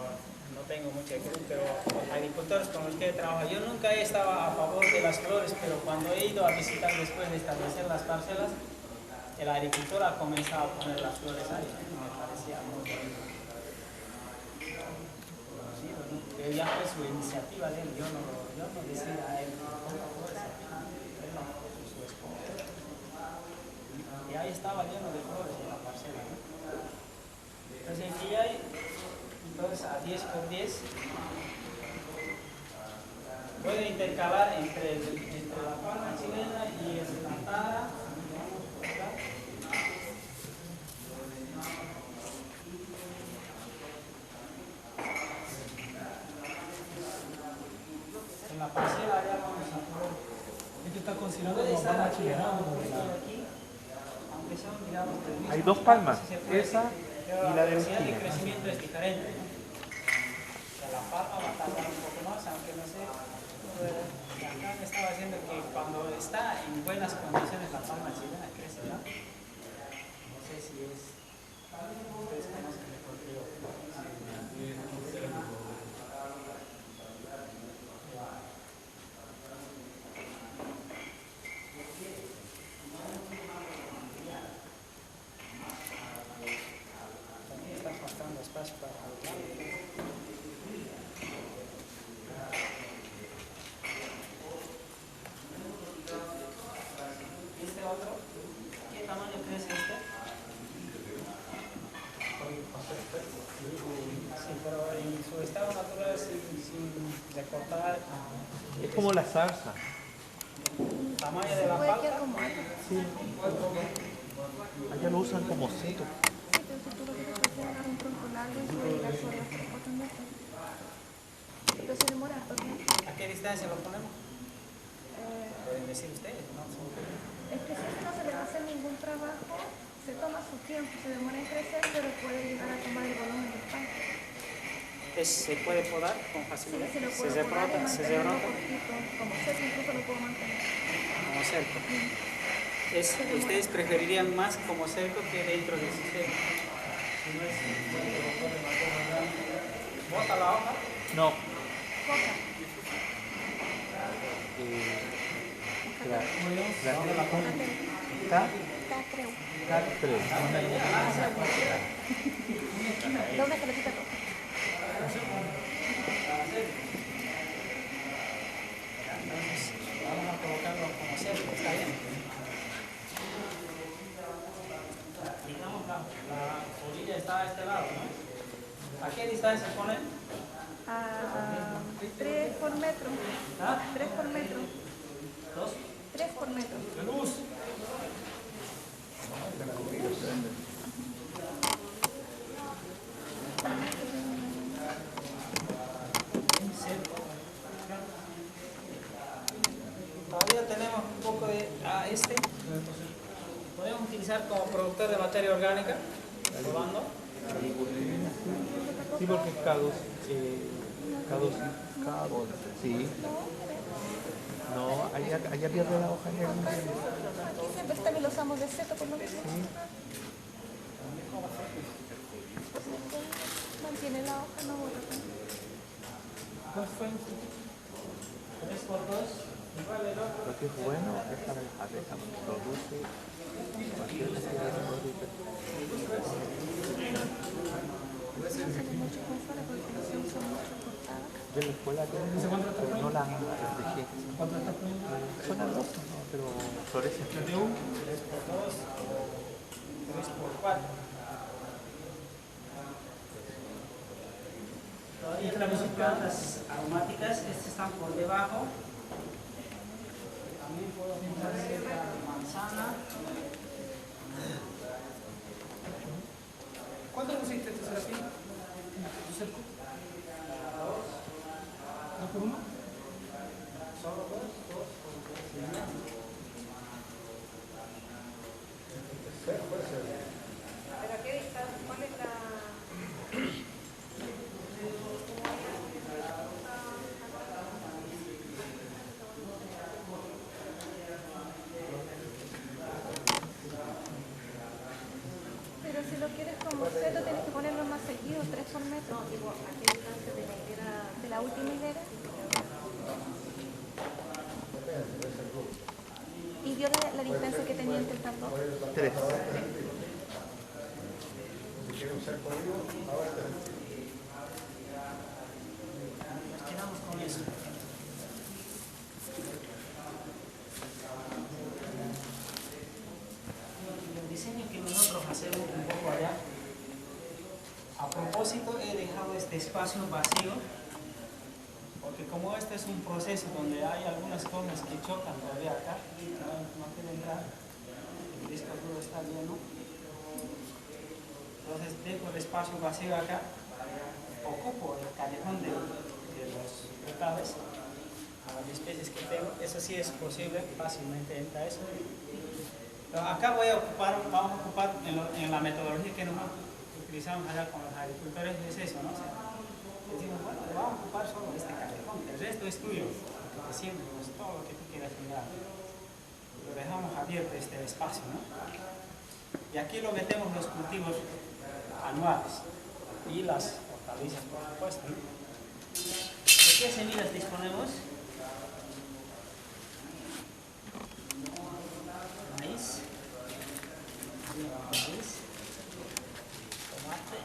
no tengo mucha idea, pero los agricultores con los que he trabajado, yo nunca he estado a favor de las flores, pero cuando he ido a visitar después de establecer las parcelas, el agricultor ha comenzado a poner las flores ahí, me parecía muy bonito. Pero ya fue su iniciativa de él, yo no decía a él, ponga flores aquí, él no puso su esposa. Y ahí estaba lleno de flores en la parcela, ¿no? Entonces aquí hay, entonces a 10 por 10, puedo intercalar entre la palma chilena y el tantara, Hay dos palmas, Sí se puede esa decir, pero y la de la velocidad de esquina. crecimiento es diferente, ¿no? O sea, la palma va a tardar un poco más, aunque no sé. Acá me estaba diciendo que cuando está en buenas condiciones la palma chilena crece, ¿no? No sé si es. Ustedes conocen mejor que yo. También está faltando espacio para hablar. ¿Este otro? ¿Qué tamaño crece este? Sí, pero en su estado natural sin recortar Es como la zarza. el tamaño de la Puede quedar palta. como algo. Sí. Allá lo usan como seto. Sí, pero si tú lo quieres hacer un tronco largo y puede llegar sobre los 3 4 metros. Pero se demora harto tiempo. ¿A qué distancia lo ponemos? Pueden decir ustedes, ¿no? Es que si no se le va a hacer ningún trabajo, se toma su tiempo, se demora en crecer, pero puede llegar a tomar el volumen del pasto. ¿Se puede podar con Sí, facilidad? se lo ¿Se puedo podar y brota? ¿Se mantenerlo brota? cortito, como seco incluso lo puedo mantener. Como cerco. Ustedes preferirían más como cerco que dentro del sistema. Si no es ¿bota la hoja? No. Coja. Está Está, creo. tres. Da una caletita roja. Vamos a colocarlo como cerco, está bien. Digamos la orilla está a este lado, ¿no? ¿A qué distancia ponen? A 3 por metro. ¿Ah? 3 por metro. ¿Dos? 3 por metro. Luz. Todavía tenemos un poco de este. Podemos utilizar como productor de materia orgánica, probando. Sí, porque es caducado. Sí. No, allá pierde la hoja negra. Aquí siempre está que lo usamos de seto por lo menos. Mantiene la hoja, no bota tanto. ¿Cuál fue? 3 por 2. Igual el otro. Lo que es bueno es para el abeja, porque produce cualquier cantidad de productos. Sale mucho con fuera porque son mucho cortadas. Yo en la escuela tengo, pero no las dejé. Son arbustos, ¿no? Pero florecen. 3 por 2. 3 por 4. Todavía tenemos plantas aromáticas, estas están por debajo. También puedo pintar cerca de manzana. ¿Cuánto pusiste tu Serafín? ¿Tu cerco? ¿Dos? ¿Dos por uno? ¿Solo dos? ¿Dos por tres? ¿Pero qué distancia? ¿Cuál es la...? Pero si lo quieres como seto, tienes que ponerlo más seguido, 3 por metro. No, digo, ¿a qué distancia de la higuera? De la última hilera. Y dio la distancia que tenía entre estas dos. 3. Nos quedamos con eso. El diseño que nosotros hacemos un poco allá, a propósito he dejado este espacio vacío, porque como este es un proceso donde hay algunas cosas que chocan todavía acá, no quiere entrar, el disco duro está lleno, entonces dejo el espacio vacío acá, ocupo el callejón de los frutales a las especies que tengo, eso sí es posible, fácilmente entra eso. Pero acá vamos a ocupar en la metodología que nosotros utilizamos allá con los agricultores, es eso, ¿no? O sea, decimos, bueno, le vamos a ocupar solo este callejón, el resto es tuyo, siempre, pues, todo lo que tú quieras mirar. Lo dejamos abierto este espacio, ¿no? Y aquí lo metemos los cultivos anuales y las hortalizas, por supuesto, ¿no? ¿De qué semillas disponemos? Maíz, tomate,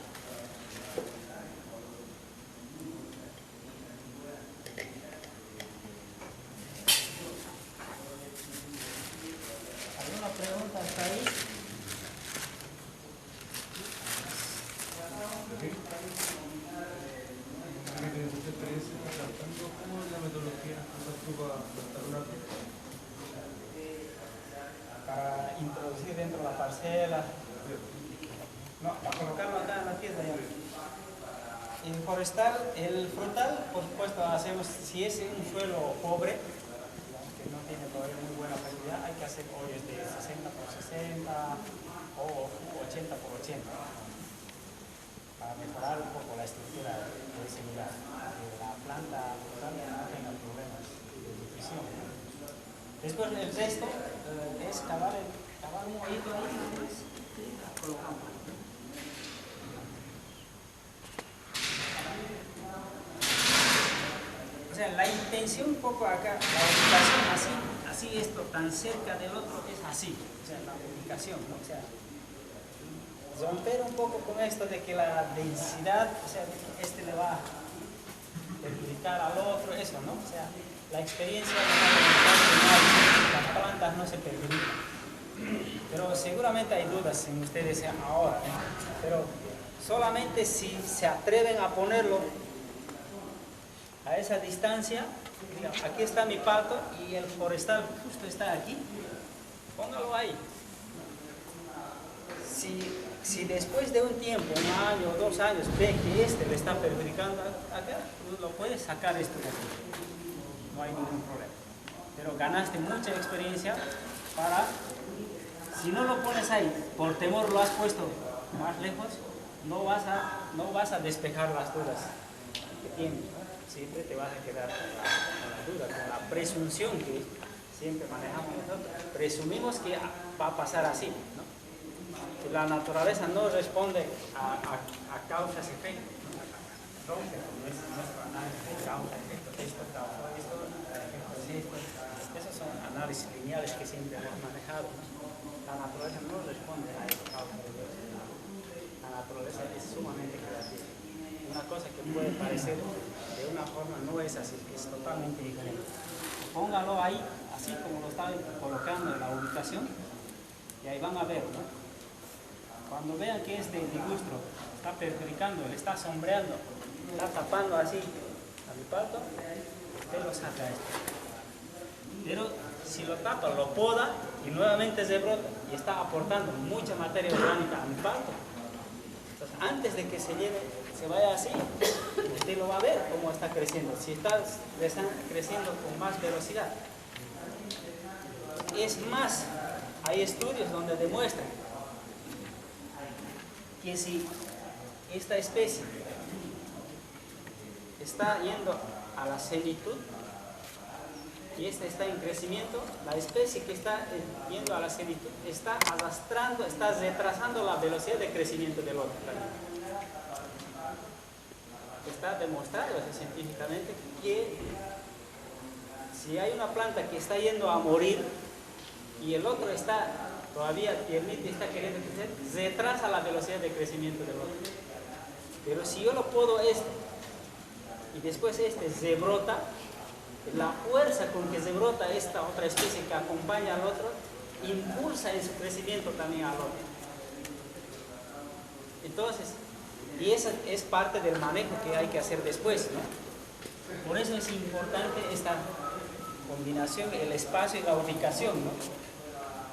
¿alguna pregunta hasta ahí? ¿Cómo es la metodología que usas tú para plantar un árbol? Para introducir dentro de la parcela. No, para colocarlo acá en la tierra ya. En forestal, el frutal, por supuesto, hacemos, si es un suelo pobre, digamos que no tiene todavía muy buena fertilidad, hay que hacer hoyos de 60 por 60 o 80 por 80 para mejorar un poco la estructura de ese lugar, que la planta frutal no tenga problemas de nutrición. Después el resto es cavar un hoyito ahí y después colocamos. O sea, la intención un poco acá, la ubicación así esto tan cerca del otro es así, o sea, la ubicación, ¿no? O sea, romper un poco con esto de que la densidad, o sea, de que este le va a perjudicar al otro, eso, ¿no? O sea, la experiencia de las plantas no se perjudican. Pero seguramente hay dudas en ustedes ahora, ¿eh? Pero solamente si se atreven a ponerlo a esa distancia, digamos, aquí está mi pato y el forestal justo está aquí, póngalo ahí. Si después de un tiempo, un año o 2 años, ve que este le está perjudicando acá, lo puedes sacar esto de aquí. No hay ningún problema. Pero ganaste mucha experiencia para, si no lo pones ahí, por temor lo has puesto más lejos, no vas a despejar las dudas que tienes, ¿no? Siempre te vas a quedar con la duda, con la presunción que siempre manejamos nosotros. Presumimos que va a pasar así, ¿no? Que la naturaleza no responde a causas y efectos. Nuestro análisis de causa, efecto, esto causa esto, efecto es esto. Esos son análisis lineales que siempre hemos manejado, ¿no? La naturaleza no responde a esa causa de Dios. La naturaleza es sumamente creativa. Una cosa que puede parecer de una forma no es así, es totalmente diferente. Póngalo ahí, así como lo está colocando en la ubicación, y ahí van a ver, ¿no? Cuando vean que este ligustro está perjudicando, le está sombreando, está tapando así a mi pato, usted lo saca esto. Pero si lo tapa, lo poda y nuevamente se brota y está aportando mucha materia orgánica a mi pato. Entonces, antes de que se vaya así, usted lo va a ver cómo está creciendo. Si está creciendo con más velocidad. Es más, hay estudios donde demuestran que si esta especie está yendo a la semitud y esta está en crecimiento, la especie que está yendo a la semitud está arrastrando, está retrasando la velocidad de crecimiento del otro también. Está demostrado científicamente que si hay una planta que está yendo a morir y el otro está todavía tiernito y está queriendo crecer, retrasa la velocidad de crecimiento del otro. Pero si yo lo podo y después se brota, la fuerza con que se brota esta otra especie que acompaña al otro, impulsa en su crecimiento también al otro. Entonces, y esa es parte del manejo que hay que hacer después, ¿no? Por eso es importante esta combinación, el espacio y la ubicación, ¿no?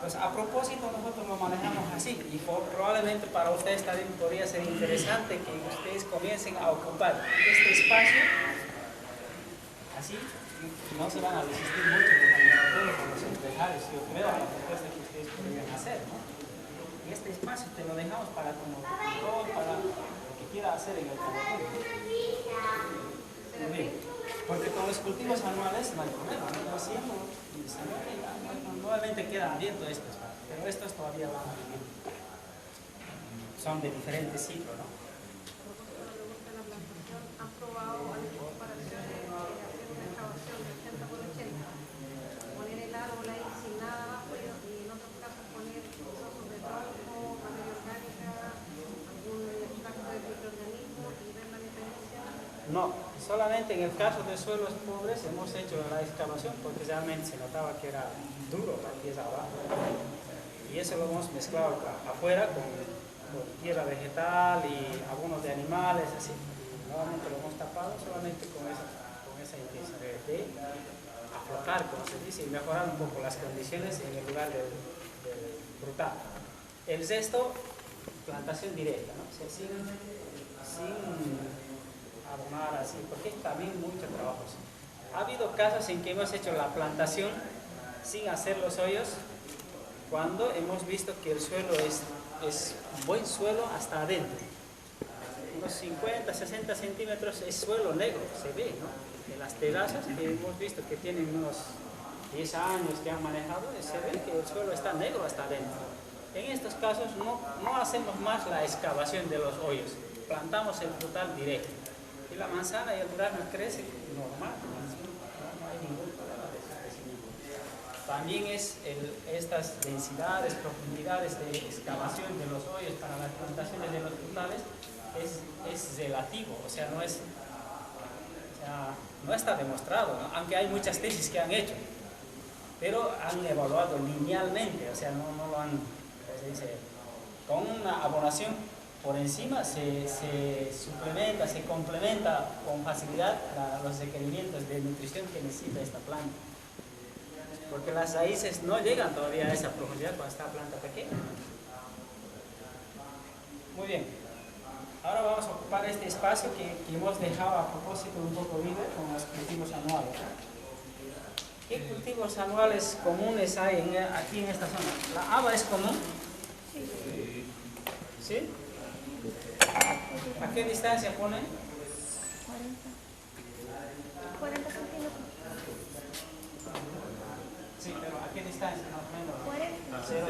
Pues a propósito nosotros lo manejamos así y probablemente para ustedes también podría ser interesante que ustedes comiencen a ocupar este espacio así no se van a resistir mucho los agricultores con los empresarios, yo creo, a la propuesta que ustedes podrían hacer, ¿no? Y este espacio te lo dejamos para como todo, para lo que quiera hacer en el territorio. Muy bien. Porque con los cultivos anuales no hay problema, no lo hacemos, nuevamente queda abierto este espacio, pero estos todavía van a vivir. Son de diferentes ciclos, ¿no? ¿Han probado comparaciones de hacer una excavación de 80 por 80? Poner el árbol ahí sin nada abajo y en otros casos poner trozos de tronco, materia orgánica, algún extracto de microorganismo y ver la diferencia. No, solamente en el caso de suelos pobres hemos hecho la excavación porque realmente se notaba que era duro la tierra abajo. Y eso lo hemos mezclado afuera con tierra vegetal y algunos de animales, así. Nuevamente lo hemos tapado solamente con esa intención de aflojar, como se dice, y mejorar un poco las condiciones en el lugar del brutal. El resto, plantación directa, ¿no? O sea, sin abonar así, porque es también mucho trabajo. Ha habido casos en que hemos hecho la plantación sin hacer los hoyos, cuando hemos visto que el suelo es buen suelo hasta adentro. Unos 50, 60 centímetros es suelo negro, se ve, ¿no? De las terrazas que hemos visto que tienen unos 10 años que han manejado, se ve que el suelo está negro hasta adentro. En estos casos no hacemos más la excavación de los hoyos, plantamos el frutal directo. Y la manzana y el durazno crece normal, no hay ningún problema de crecimiento. También estas densidades, profundidades de excavación de los hoyos para las plantaciones de los frutales es relativo, o sea, no está demostrado, ¿no? Aunque hay muchas tesis que han hecho, pero han evaluado linealmente, o sea, no lo han, se dice, con una abonación por encima se suplementa, se complementa con facilidad los requerimientos de nutrición que necesita esta planta. Porque las raíces no llegan todavía a esa profundidad cuando está la planta pequeña. Muy bien. Ahora vamos a ocupar este espacio que hemos dejado a propósito un poco libre con los cultivos anuales. ¿Qué cultivos anuales comunes hay aquí en esta zona? ¿La haba es común? ¿Sí? ¿A qué distancia ponen? 40 centímetros. Sí, pero ¿a qué distancia más o menos? 40.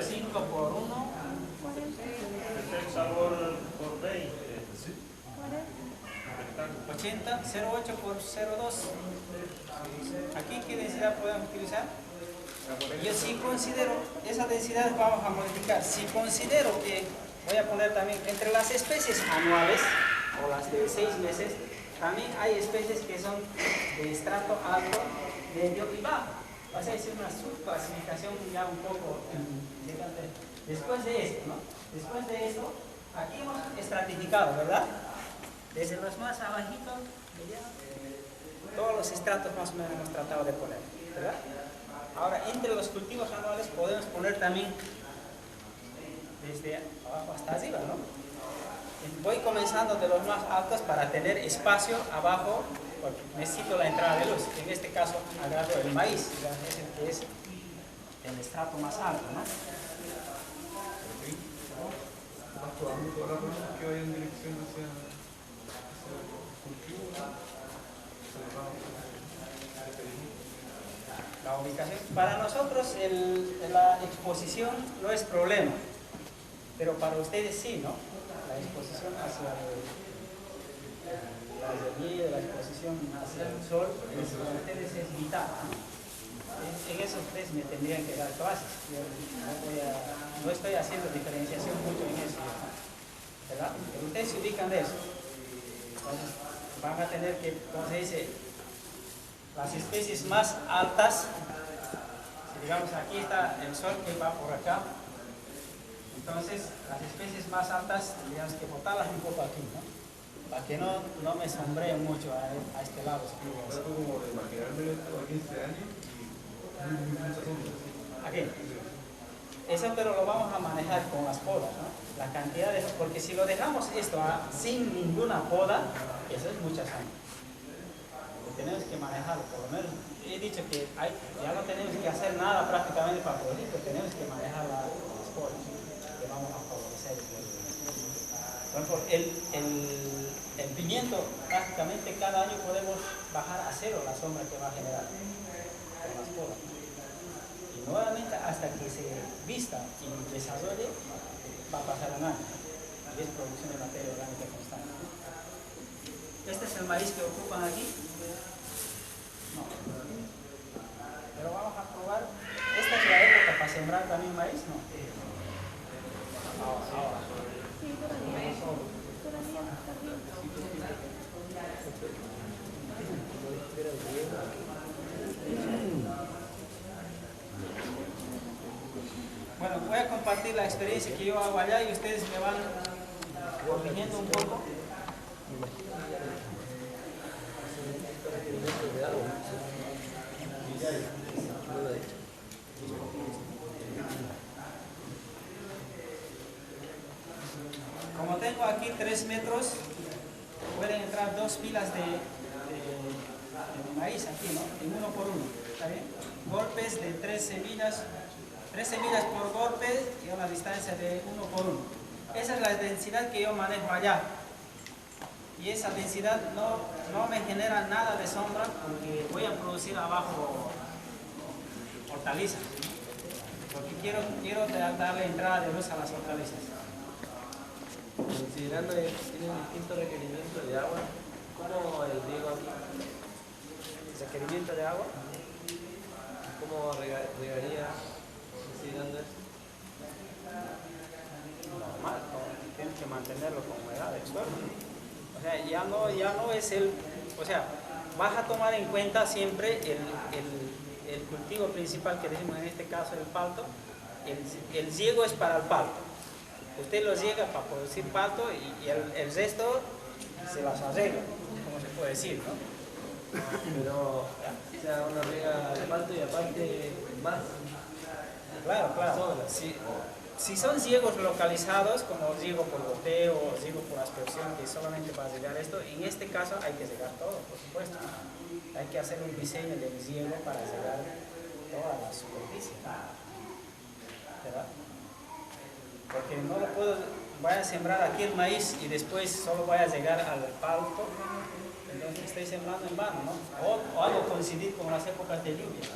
0,5 por 1. 80, 0,8 por 0,2. ¿Aquí qué densidad podemos utilizar? Yo sí considero, esa densidad vamos a modificar. Si considero que, voy a poner también, entre las especies anuales, o las de 6 meses, también hay especies que son de estrato alto, medio y bajo. Va a ser una subclasificación ya un poco después de esto, ¿no? Después de esto, aquí hemos estratificado, ¿verdad? Desde los más abajitos, todos los estratos más o menos hemos tratado de poner, ¿verdad? Ahora, entre los cultivos anuales podemos poner también desde abajo hasta arriba, ¿no? Voy comenzando de los más altos para tener espacio abajo, porque necesito la entrada de luz. En este caso, agarro el maíz, es el que es el estrato más alto, ¿no? Todas las cosas que vayan en dirección hacia cultivo, la ubicación. Para nosotros la exposición no es problema, pero para ustedes sí, ¿no? La exposición hacia la relieve, la exposición hacia el sol, para ustedes es vital, ¿no? En eso ustedes me tendrían que dar clases. Yo no estoy haciendo diferenciación mucho en eso, ¿verdad? Pero ustedes se ubican de eso. Entonces van a tener que, como se dice, las especies más altas, si digamos aquí está el sol que va por acá, entonces las especies más altas tenemos que botarlas un poco aquí, ¿no? Para que no me sombreen mucho a este lado. trato como de imaginarme esto a 15 años y muchas sombras. Aquí. Eso pero lo vamos a manejar con las podas, ¿no? La cantidad de, porque si lo dejamos esto sin ninguna poda, eso es mucha sombra. tenemos que manejarlo, por lo menos he dicho que ya no tenemos que hacer nada prácticamente para producir, pero tenemos que manejar las esporas que vamos a favorecer. Por ejemplo, el pimiento prácticamente cada año podemos bajar a cero la sombra que va a generar con las podas. Y nuevamente hasta que se vista y desarrolle va a pasar un año. Y es producción de materia orgánica constante. Este es el maíz que ocupan aquí. No. Pero vamos a probar. Esta es la época para sembrar también maíz, ¿no? Ahora. Sí, todavía está bien. Bueno, voy a compartir la experiencia que yo hago allá y ustedes me van corrigiendo un poco. Como tengo aquí 3 metros, pueden entrar 2 filas de maíz aquí, ¿no? En 1 por 1, ¿está bien? Golpes de 3 semillas por golpe y a una distancia de 1 por 1. Esa es la densidad que yo manejo allá. Y esa densidad no me genera nada de sombra porque voy a producir abajo hortalizas. Porque quiero darle entrada de luz a las hortalizas. Considerando que tienen distintos requerimientos de agua, ¿cómo el riego aquí? ¿Requerimiento de agua? ¿Cómo regaría considerando eso? Normal, tienes que mantenerlo con humedad del suelo. O sea, ya no es o sea, vas a tomar en cuenta siempre el cultivo principal que decimos en este caso el palto. El riego es para el palto. Usted lo riega para producir palto y el resto se las arregla, como se puede decir, ¿no? Pero, o sea, una riega de palto y aparte más. Claro. Si son riegos localizados, como riego por goteo o riego por aspersión, que solamente para regar esto, en este caso hay que regar todo, por supuesto. Hay que hacer un diseño de riego para regar toda la superficie. ¿Verdad? Porque no lo voy a sembrar aquí el maíz y después solo voy a llegar al palto, entonces estoy sembrando en vano, ¿no? O hago coincidir con las épocas de lluvia.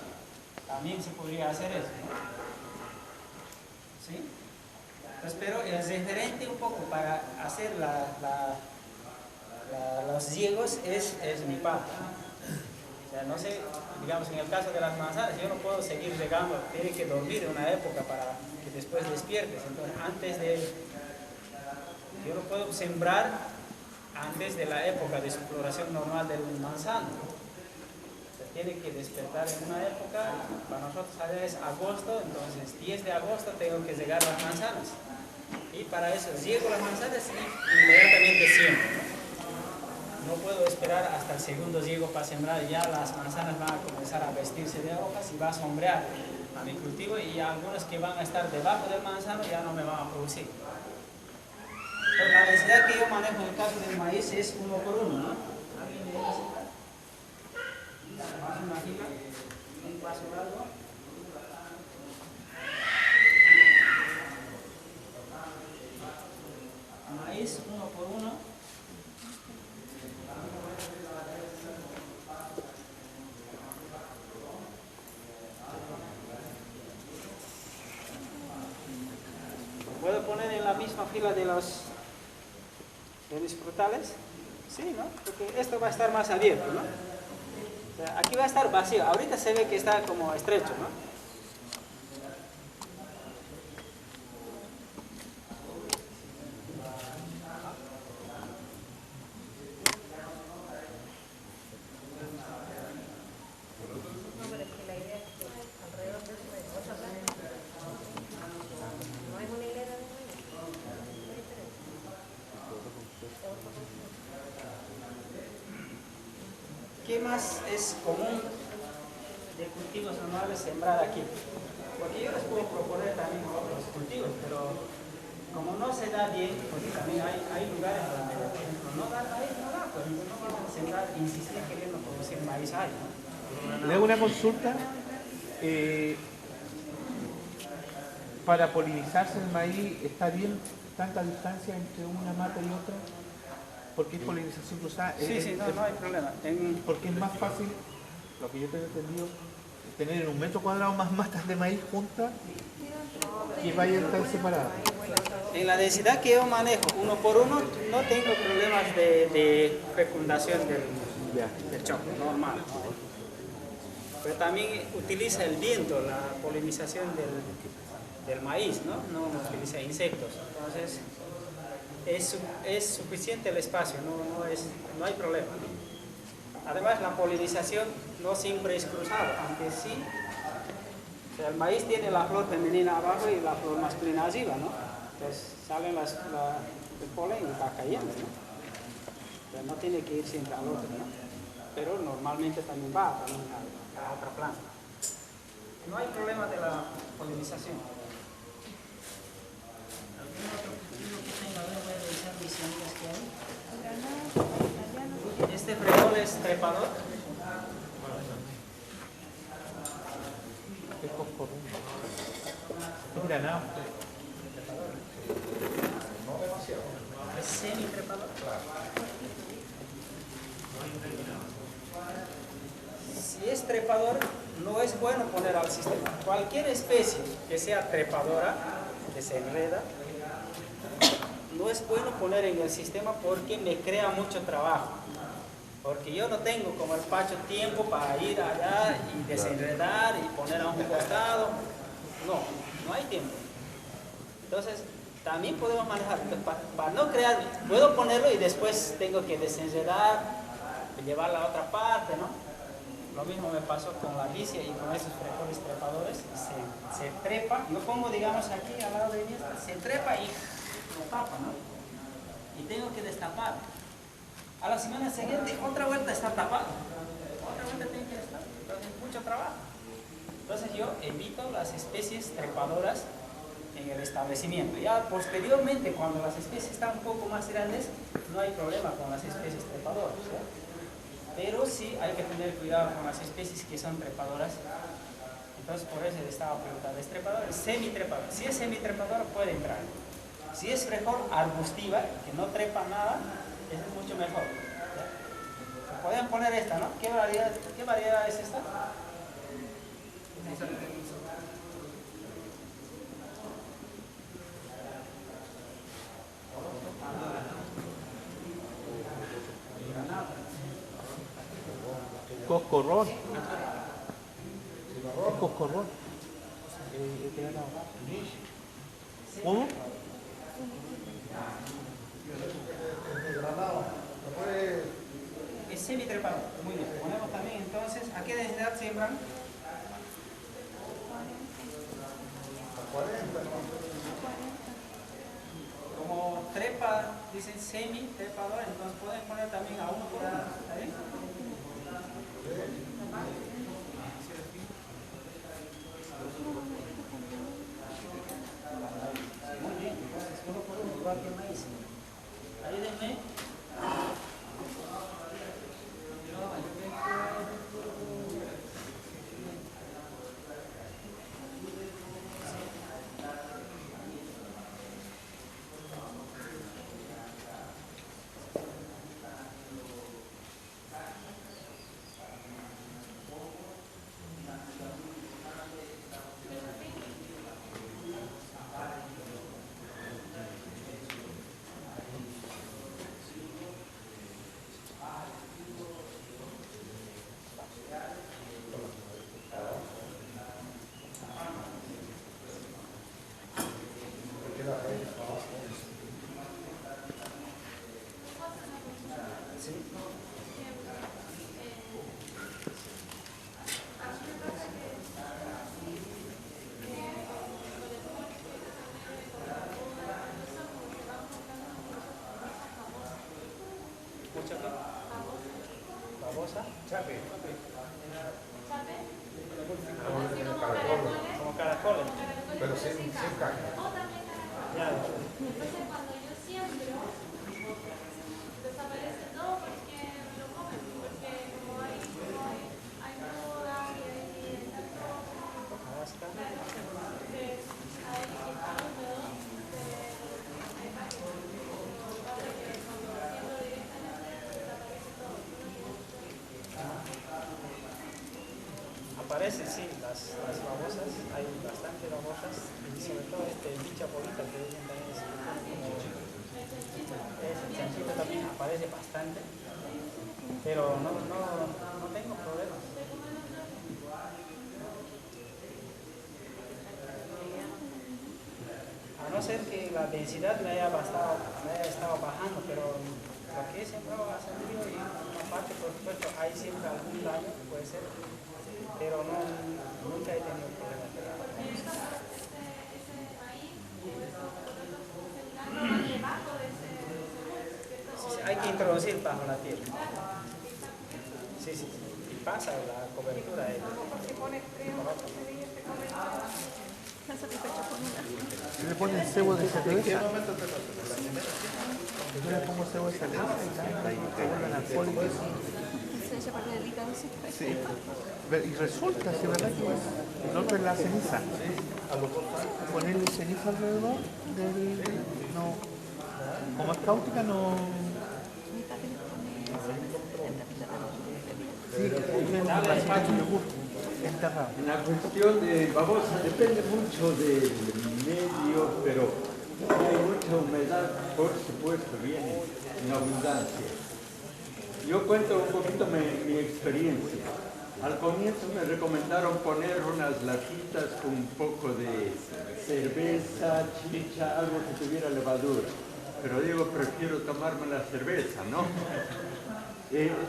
También se podría hacer eso, ¿no? ¿Sí? Entonces, pero el referente un poco para hacer los riegos es mi palto, ¿no? O sea, no sé, digamos en el caso de las manzanas, yo no puedo seguir regando, tiene que dormir en una época para que después despiertes. Entonces, yo no puedo sembrar antes de la época de su floración normal del manzano. O sea, tiene que despertar en una época, para nosotros allá es agosto, entonces 10 de agosto tengo que regar las manzanas. Y para eso riego las manzanas y inmediatamente siembro, ¿no? No puedo esperar hasta el segundo riego para sembrar, ya las manzanas van a comenzar a vestirse de hojas y va a sombrear a mi cultivo y algunos que van a estar debajo del manzano ya no me van a producir. Pero la densidad que yo manejo en el caso del maíz es 1 por 1, ¿no? ¿Alguien me dice? Más una fila, un paso largo. Maíz 1 por 1. ¿Puedo poner en la misma fila de mis frutales? Sí, ¿no? Porque esto va a estar más abierto, ¿no? O sea, aquí va a estar vacío. Ahorita se ve que está como estrecho, ¿no? ¿Qué más es común de cultivos anuales sembrar aquí? Porque yo les puedo proponer también otros cultivos, pero como no se da bien, porque también hay lugares donde, por ejemplo, no da, pues no vamos a sembrar, insistir queriendo producir maíz hay, ¿no? Le hago una consulta. Para polinizarse el maíz, ¿está bien tanta distancia entre una mata y otra? Porque es polinización cruzada. Sí, no hay problema. Porque es más fácil, lo que yo tengo entendido, tener en un metro cuadrado más matas de maíz juntas que vayan a estar separadas. En la densidad que yo manejo, uno por uno, no tengo problemas de fecundación del choco, normal, ¿no? Pero también utiliza el viento, la polinización del maíz, ¿no? No utiliza insectos. Entonces, es suficiente el espacio, no hay problema, ¿no? Además, la polinización no siempre es cruzada, aunque sí. O sea, el maíz tiene la flor femenina abajo y la flor masculina arriba, ¿no? Entonces, salen el polen y va cayendo, ¿no? O sea, no tiene que ir siempre al otro, ¿no? Pero normalmente también va a otra planta. No hay problema de la polinización. ¿Algún otro cultivo que tenga? A ver, voy a revisar mis semillas que hay. Este frijol es trepador. Es coscorrón. Es granado. Es semi-trepador. Si es trepador, no es bueno poner al sistema. Cualquier especie que sea trepadora, que se enreda, no es bueno poner en el sistema porque me crea mucho trabajo. Porque yo no tengo como el Pacho tiempo para ir allá y desenredar y poner a un costado. No hay tiempo. Entonces, también podemos manejar, para no crear, puedo ponerlo y después tengo que desenredar, llevarla a otra parte, ¿no? Lo mismo me pasó con la licia y con esos frijoles trepadores. Se trepa, yo pongo, digamos, aquí al lado de mí, se trepa y lo tapa, ¿no? Y tengo que destapar. A la semana siguiente, otra vuelta está tapado. Otra vuelta tiene que estar. Entonces, mucho trabajo. Entonces, yo evito las especies trepadoras en el establecimiento. Ya posteriormente, cuando las especies están un poco más grandes, no hay problema con las especies trepadoras, ¿sí? Pero sí hay que tener cuidado con las especies que son trepadoras. Entonces, por eso le estaba preguntando, ¿es trepadora? Es semitrepadora. Si es semitrepadora, puede entrar. Si es frijol arbustiva, que no trepa nada, es mucho mejor. ¿Ya? Podrían poner esta, ¿no? ¿Qué variedad es esta? Coscorrón. Es coscorrón. ¿Cómo? Es semitrepado. Muy bien. Ponemos también entonces, ¿a qué densidad siembran? 40. Como trepa, dicen semi-trepador, entonces pueden poner también a uno por uno. ¿Está bien? Muy bien, entonces uno por uno, igual que el maíz. Ayúdenme. ¿Babosa? Chape. Como caracoles. Pero sin caña. Ya. Entonces cuando yo siembro, desaparece todo porque me lo comen, porque como hay como aparecen, sí, las babosas, hay bastante babosas, y sobre todo bicha bolita que dicen también es el chanchito también aparece bastante, pero no tengo problemas. A no ser que la densidad me haya estado bajando, pero lo que siempre ha salido, y aparte, por supuesto, hay siempre algún daño, puede ser, pero nunca he tenido problemas. Sí, hay que introducir bajo la tierra. Sí, y pasa la cobertura. Le ponen cebo de cerveza. Yo le pongo cebo de cerveza y canta y te vuelven alcohólico. Sí. Y resulta, si verdad que el otro es la ceniza. Ponerle ceniza alrededor del... No, como es cáustica no... Sí, que tiene un vasito de yogur enterrado. En la cuestión de babosa depende mucho del medio, pero si hay mucha humedad, por supuesto, viene en abundancia. Yo cuento un poquito mi experiencia. Al comienzo me recomendaron poner unas latitas con un poco de cerveza, chicha, algo que tuviera levadura. Pero digo, prefiero tomarme la cerveza, ¿no?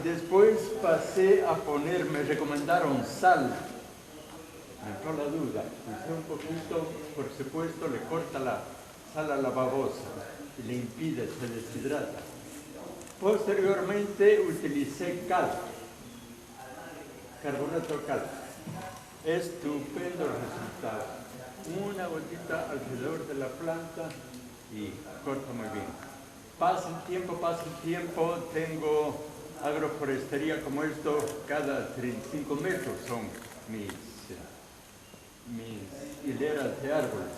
Después pasé a poner, me recomendaron sal. Me entró la duda. Puse un poquito, por supuesto, le corta la sal a la babosa y le impide, se deshidrata. Posteriormente utilicé cal, carbonato de cal. Estupendo resultado. Una gotita alrededor de la planta y corta muy bien. Pasa el tiempo, tengo agroforestería como esto, cada 35 metros son mis hileras de árboles.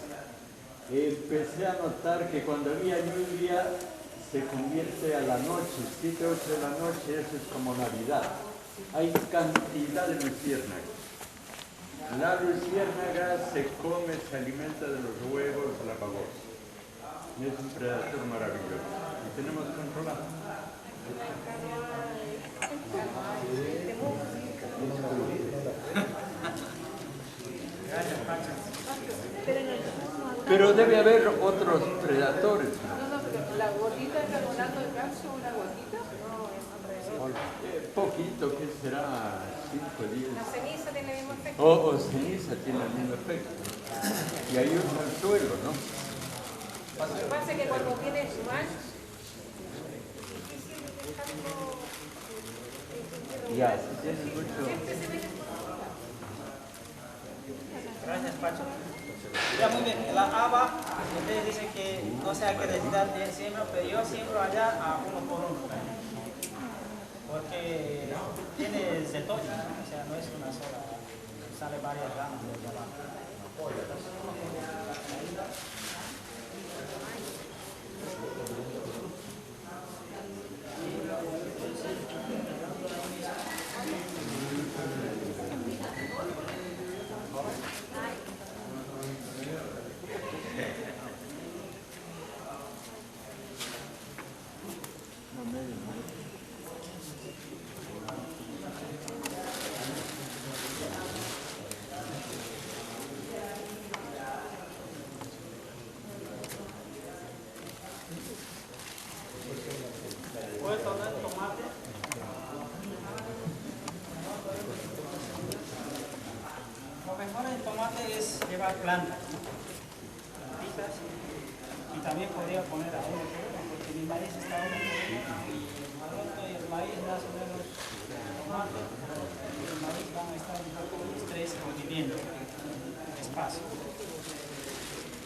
Empecé a notar que cuando había lluvia se convierte a la noche, 7, 8 de la noche, eso es como Navidad. Hay cantidad de luciérnagas. La luciérnaga se come, se alimenta de los huevos de la babosa. Es un predador maravilloso. Y tenemos controlado. Pero debe haber otros predadores, ¿no? ¿La gotita de carbonato de calcio, una gotita? Poquito, que será 5 días. La ceniza tiene el mismo efecto. O ceniza tiene el mismo efecto. Y ahí usa el suelo, ¿no? Lo que pasa es que cuando tienes manchas, ya, si tienes mucho... Gracias, Pacho. Ya, muy bien. La haba, ustedes dicen que no sé a qué necesitar bien siembro, pero yo siembro allá a 1 por 1. Porque tiene de todo, ¿no? O sea, no es una sola, sale varias ramas de abajo. ¿Puedes tomar tomate? Lo mejor en tomate es llevar plantas, plantitas, y también podría poner a uno, porque mi maíz está uno y el maíz más o menos tomate, y el maíz van a estar un poco los 3 conviviendo espacio.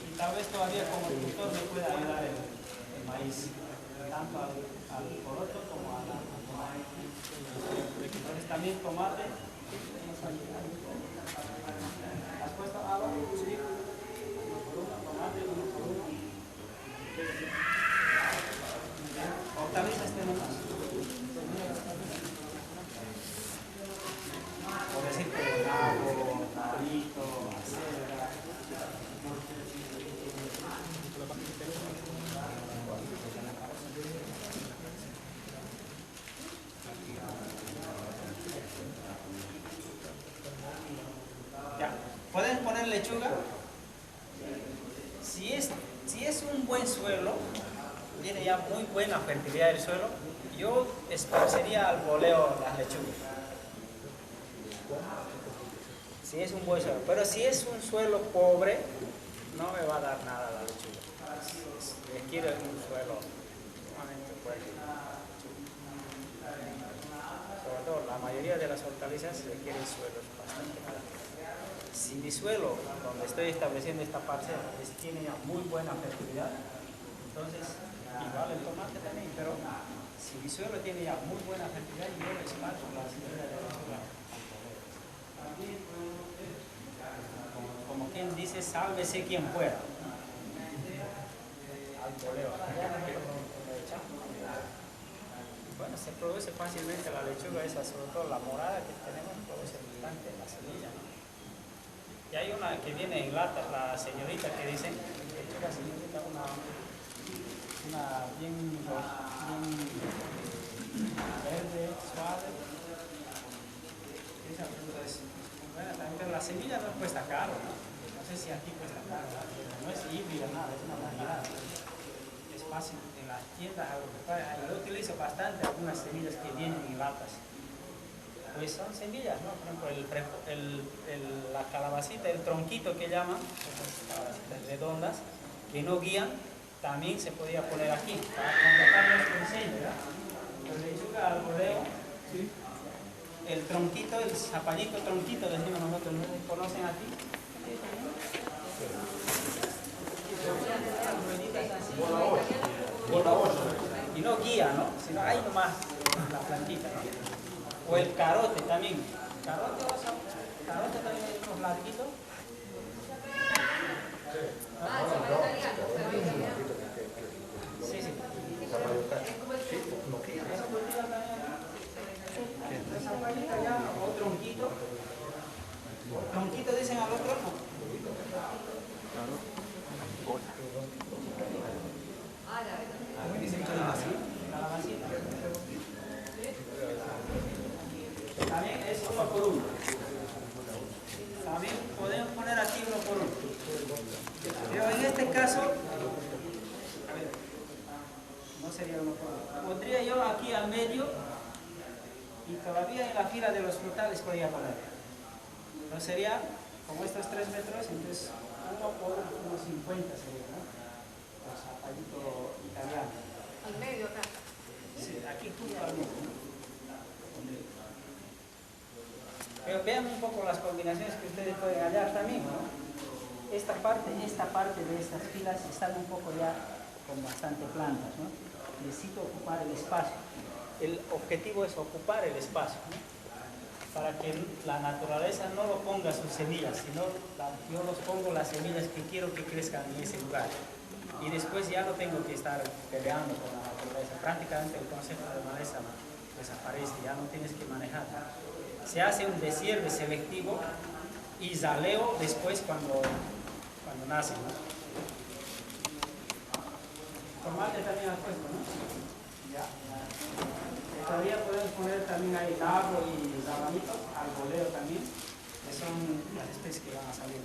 Y tal vez todavía como tutor me pueda ayudar el maíz, tanto al poroto como a la tomate. Entonces también tomate. ¿Has puesto agua? Sí. Uno por uno, tomate, uno por uno. Hortalizas tenemos. Por decir que lechuga, si es un buen suelo, tiene ya muy buena fertilidad del suelo, yo esparcería al boleo las lechugas. Si es un buen suelo, pero si es un suelo pobre, no me va a dar nada la lechuga. Requiere un suelo sumamente fuerte. Sobre todo, la mayoría de las hortalizas requieren suelos bastante fuertes. Si mi suelo, donde estoy estableciendo esta parcela, tiene ya muy buena fertilidad, entonces, igual el tomate también, pero si mi suelo tiene ya muy buena fertilidad, yo le esparzo la semilla de lechuga. Como quien dice, sálvese quien pueda. Al boleo. Bueno, se produce fácilmente la lechuga, esa, sobre todo la morada que tenemos, produce bastante la semilla, ¿no? Y hay una que viene en lata, la señorita que dicen, lechuga señorita, una bien verde, suave. Esa fruta es buena también, pero la semilla no cuesta caro, ¿no? No sé si aquí cuesta caro, no es híbrida, nada, es una variedad. Es fácil en las tiendas agropecuarias. Yo utilizo bastante algunas semillas que vienen en latas. Pues son semillas, ¿no? Por ejemplo, la calabacita, el tronquito que llaman, las redondas, que no guían, también se podía poner aquí, para completar nuestro diseño, ¿verdad? La lechuga al rodeo, ¿sí? El tronquito, el zapallito tronquito, decimos nosotros, ¿no? ¿Conocen aquí? Y no guía, ¿no? Sino ahí nomás la plantita, ¿no? O el carote también. Carote también hay unos larguitos. Sí, sí. Esa zapallita ya, o tronquito. Tronquito dicen al otro, ¿no? Calabacita. También es uno por uno. También podemos poner aquí uno por uno. Pero en este caso, a ver, no sería uno por uno. Pondría yo aquí al medio y todavía en la fila de los frutales podría poner. No sería como estos 3 metros, entonces uno por unos 50 sería, ¿no? El zapallito italiano. Al medio acá. Sí, aquí justo al medio, ¿no? Pero vean un poco las combinaciones que ustedes pueden hallar también, ¿no? Esta parte de estas filas están un poco ya con bastante plantas, ¿no? Necesito ocupar el espacio. El objetivo es ocupar el espacio, ¿no? Para que la naturaleza no lo ponga sus semillas, sino yo los pongo las semillas que quiero que crezcan en ese lugar. Y después ya no tengo que estar peleando con la naturaleza. Prácticamente el concepto de maleza desaparece, ya no tienes que manejar. Se hace un deshierde selectivo y zaleo después cuando nacen, ¿no? Tomate también has puesto, ¿no? Ya. Todavía podemos poner también ahí nabo y rabanito, al boleo también, que son las especies que van a salir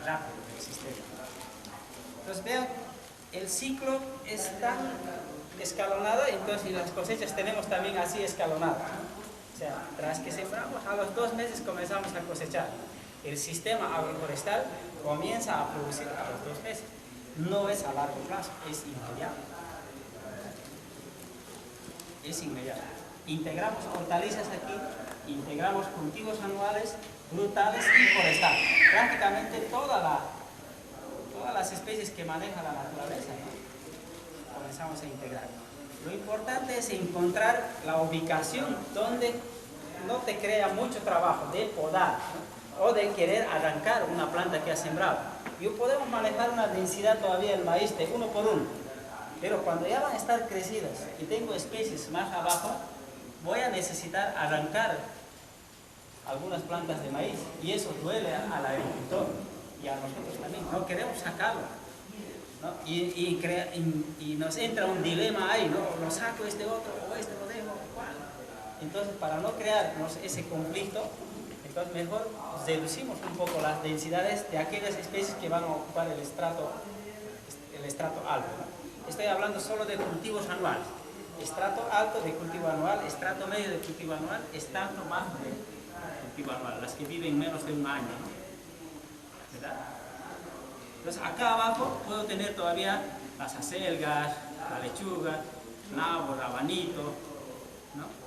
rápido del sistema. Entonces vean, el ciclo es tan escalonado, entonces las cosechas tenemos también así escalonadas, ¿no? O sea, tras que sembramos, a los 2 meses comenzamos a cosechar. El sistema agroforestal comienza a producir a los 2 meses. No es a largo plazo, es inmediato. Es inmediato. Integramos hortalizas aquí, integramos cultivos anuales, frutales y forestales. Prácticamente todas las especies que maneja la naturaleza, ¿no? Comenzamos a integrar. Lo importante es encontrar la ubicación donde no te crea mucho trabajo de podar, ¿no? O de querer arrancar una planta que has sembrado. Y podemos manejar una densidad todavía del maíz de 1 por 1. Pero cuando ya van a estar crecidas y tengo especies más abajo, voy a necesitar arrancar algunas plantas de maíz. Y eso duele al agricultor y a nosotros también. No queremos sacarlo, ¿no? Y nos entra un dilema ahí, ¿no? Lo saco este otro o este lo dejo, ¿cuál? Entonces, para no crearnos ese conflicto, Entonces mejor reducimos un poco las densidades de aquellas especies que van a ocupar el estrato alto, ¿no? Estoy hablando solo de cultivos anuales. Estrato alto de cultivo anual, estrato medio de cultivo anual, estrato bajo de cultivo anual, las que viven menos de un año, ¿no? ¿Verdad? Entonces acá abajo puedo tener todavía las acelgas, la lechuga, nabo, rabanito, ¿no?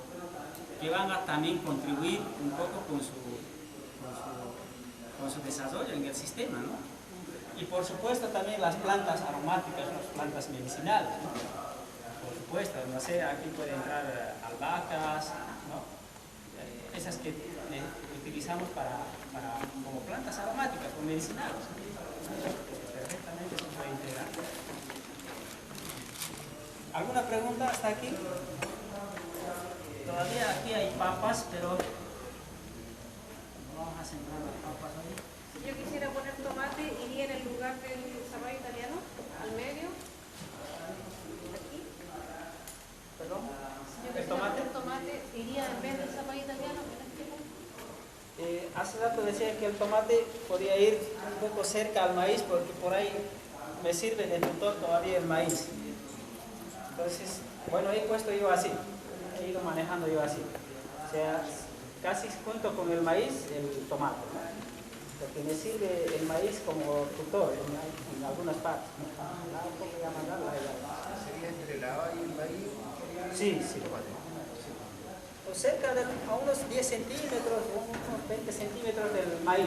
Que van a también contribuir un poco con su desarrollo en el sistema, ¿no? Y por supuesto también las plantas aromáticas, las plantas medicinales, ¿no? Por supuesto, no sé, aquí pueden entrar albahacas, ¿no? Esas que utilizamos como plantas aromáticas o medicinales. Perfectamente se puede integrar. ¿Alguna pregunta hasta aquí? Todavía aquí hay papas, pero no vamos a sembrar las papas hoy. Si yo quisiera poner tomate, iría en el lugar del zapallo italiano, al medio. Aquí. ¿Perdón? Si yo ¿El quisiera tomate? poner tomate, iría en vez del zapallo italiano, en este punto. Hace rato decía que el tomate podía ir un poco cerca al maíz porque por ahí me sirve de tutor todavía el maíz. Entonces, bueno, he puesto yo así, he ido manejando yo así. O sea, casi junto con el maíz, el tomate, ¿no? Porque me sirve el maíz como tutor en algunas partes, ¿no? ¿Sería entre el haba y el maíz? Sí, sí. O cerca de a unos 10 centímetros, unos 20 centímetros del maíz.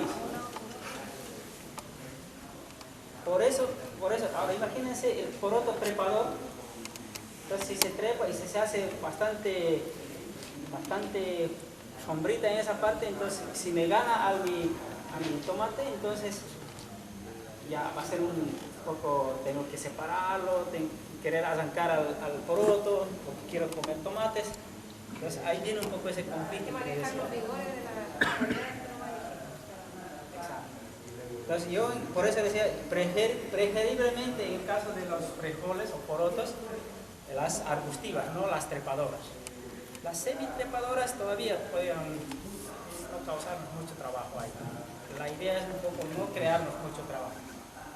Por eso, ahora imagínense el poroto trepador. Entonces si se trepa y se hace bastante sombrita en esa parte, entonces si me gana a mi tomate, entonces ya va a ser un poco, tengo que separarlo, querer arrancar al poroto, porque quiero comer tomates. Entonces ahí viene un poco ese conflicto. Hay que manejar los rigores de la Exacto. Entonces yo por eso decía, preferiblemente en el caso de los frijoles o porotos, las arbustivas, no las trepadoras. Las semitrepadoras todavía pueden no causarnos mucho trabajo ahí. La idea es un poco no crearnos mucho trabajo.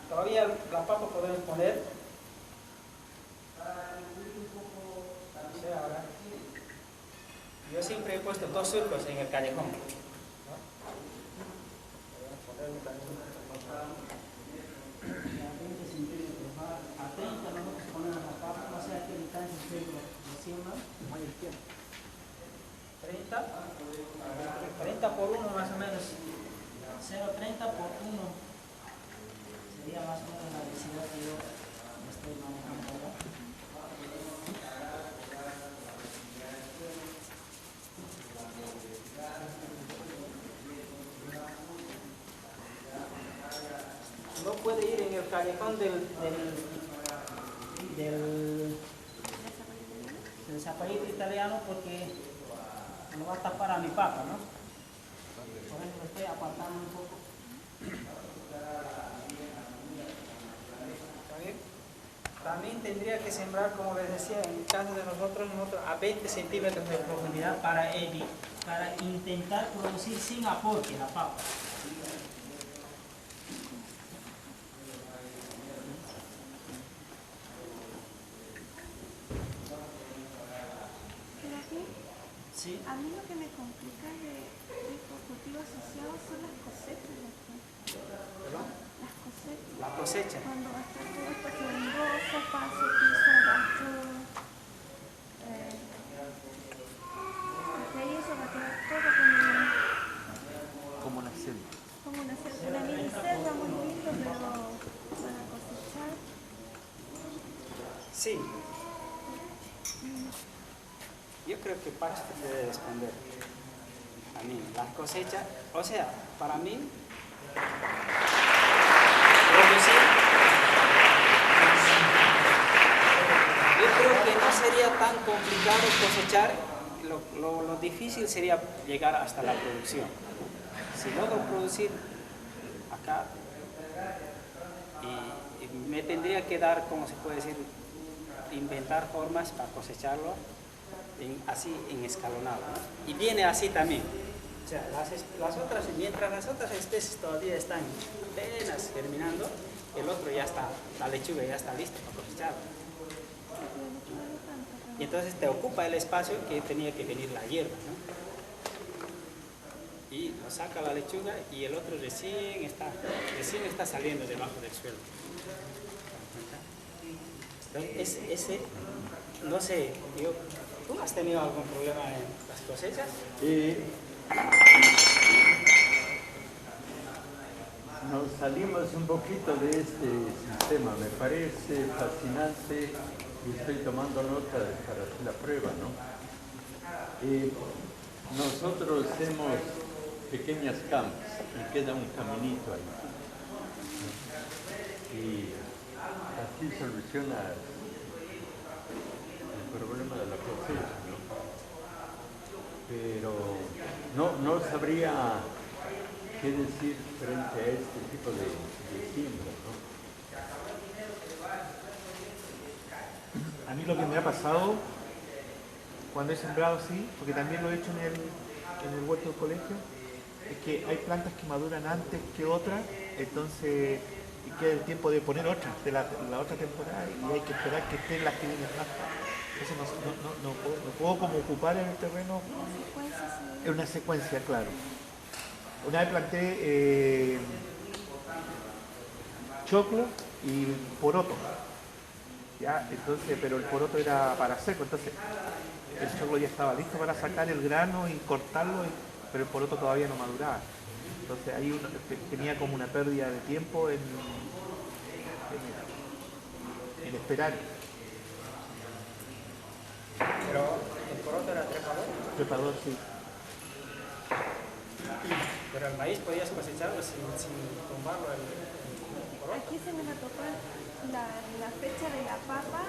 Todavía la papa podemos poner, no sé ahora, yo siempre he puesto 2 surcos en el callejón, ¿no? A 30 nosotros ponemos la papa, no sé a qué distancia ustedes lo siembran. 30 por 1 más o menos. 0,30 por 1 sería más o menos la densidad que yo estoy manejando ahora. No puede ir en el callejón del zapallito italiano porque no va a tapar a mi papa, ¿no? Por eso lo estoy apartando un poco. ¿Está bien? También tendría que sembrar, como les decía, en el caso de nosotros a 20 centímetros de profundidad para intentar producir sin aporte la papa. Sí. A mí lo que me complica de estos cultivos asociados son las cosechas. ¿Perdón? Las cosechas. La cosecha. Cuando va a estar todo esto frondoso, paso, piso, basto. Porque ahí eso va a quedar todo Como una selva. como una mini selva muy lindo, pero para cosechar. Sí. Yo creo que Pacho te puede responder a mí. Las cosechas, o sea, para mí, producir, yo creo que no sería tan complicado cosechar, lo difícil sería llegar hasta la producción. Si logro producir acá, y me tendría que dar, como se puede decir, inventar formas para cosecharlo. Así en escalonado, ¿no? Y viene así también. O sea, mientras las otras especies todavía están apenas germinando, el otro ya está, la lechuga ya está lista para cosechar. Y entonces te ocupa el espacio que tenía que venir la hierba, ¿no? Y lo saca la lechuga y el otro recién está saliendo debajo del suelo. Entonces, no sé, ¿tú has tenido algún problema en las cosechas? Nos salimos un poquito de este sistema, me parece fascinante y estoy tomando nota para hacer la prueba, ¿no? Nosotros hacemos pequeñas camas y queda un caminito ahí. Y así soluciona el problema de la cosecha, ¿no? Pero no sabría qué decir frente a este tipo de siembra, ¿no? A mí lo que me ha pasado cuando he sembrado así, porque también lo he hecho en el huerto del colegio, es que hay plantas que maduran antes que otras, entonces y queda el tiempo de poner otras de la otra temporada y hay que esperar que estén las que vienen más. Entonces no puedo como ocupar en el terreno en una secuencia, claro. Una vez planté choclo y poroto, ya, entonces, pero el poroto era para seco, entonces el choclo ya estaba listo para sacar el grano y cortarlo, pero el poroto todavía no maduraba. Entonces ahí tenía como una pérdida de tiempo en esperar. Pero el poroto era trepador. Trepador, sí. Pero el maíz podías cosecharlo sin tumbarlo el poroto. Aquí se me tocó la fecha de la papa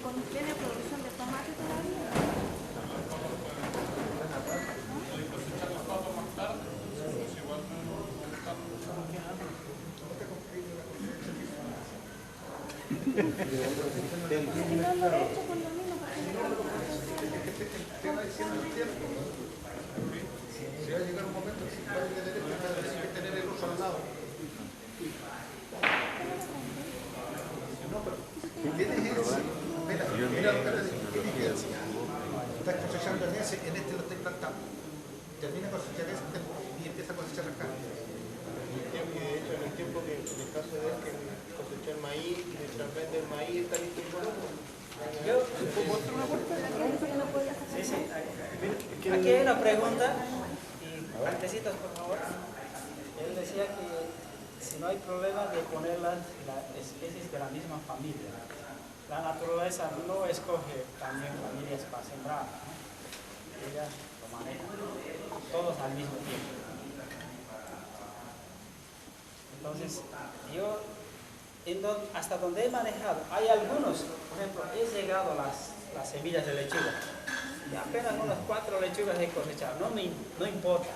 con plena producción de tomate todavía. Te va diciendo el tiempo. Si va a llegar un momento que si va a tener que tener el otro al lado. No, pero tienes mira lo que le dije. Estás cosechando en este lo estoy plantando. Termina de cosechar este y empieza a cosechar acá. De hecho, en el tiempo que en el caso de él que cosechó el maíz y mientras vende el maíz está listo el poroto. ¿Puedo mostrar una puerta? Sí, sí. Aquí hay una pregunta. Y antecitos, por favor. Él decía que si no hay problema de poner las especies de la misma familia. La naturaleza no escoge también familias para sembrar, ¿no? Ellas lo manejan todos al mismo tiempo. Entonces, yo hasta donde he manejado, hay algunos, por ejemplo, he llegado a las semillas de lechuga y apenas unas 4 lechugas he cosechado, no importa,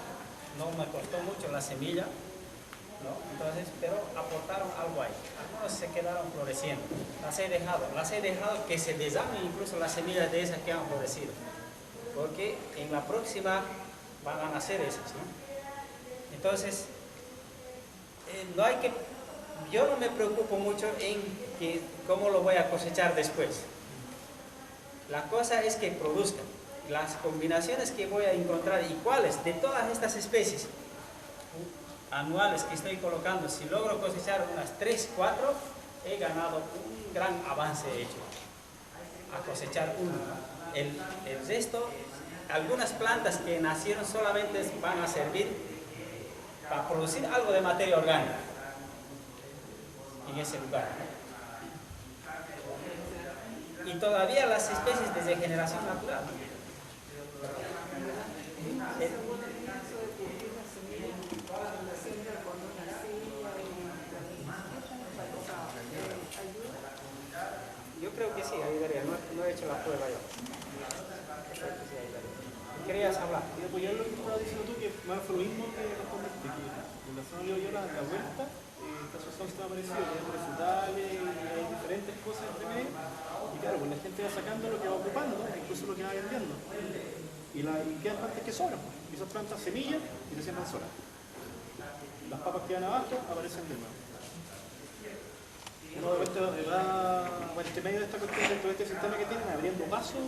no me costó mucho la semilla, ¿no? Entonces, pero aportaron algo ahí, algunos se quedaron floreciendo, las he dejado que se desarmen incluso las semillas de esas que han florecido, porque en la próxima van a nacer esas, ¿no? Entonces, yo no me preocupo mucho en cómo lo voy a cosechar después. La cosa es que produzcan. Las combinaciones que voy a encontrar y cuáles de todas estas especies anuales que estoy colocando, si logro cosechar unas 3, 4, he ganado un gran avance hecho. A cosechar uno. El resto, algunas plantas que nacieron solamente van a servir para producir algo de materia orgánica en ese lugar. Y todavía las especies de degeneración natural. Yo creo que sí, ayudaría. No he hecho la prueba yo. ¿Querías hablar? Pues yo lo que estaba diciendo tú, que más fue lo mismo que respondiste, que en la zona de la vuelta, esta asociación se me ha parecido, que hay recitales, hay diferentes cosas entre medio, y claro, pues la gente va sacando lo que va ocupando, incluso lo que va vendiendo. Y y quedan plantas que sobran. Y esas plantas semillas y se siembran solas. Las papas que van abajo aparecen de nuevo. Uno de repente va entre medio de esta cuestión, dentro de este sistema que tienen, abriendo paso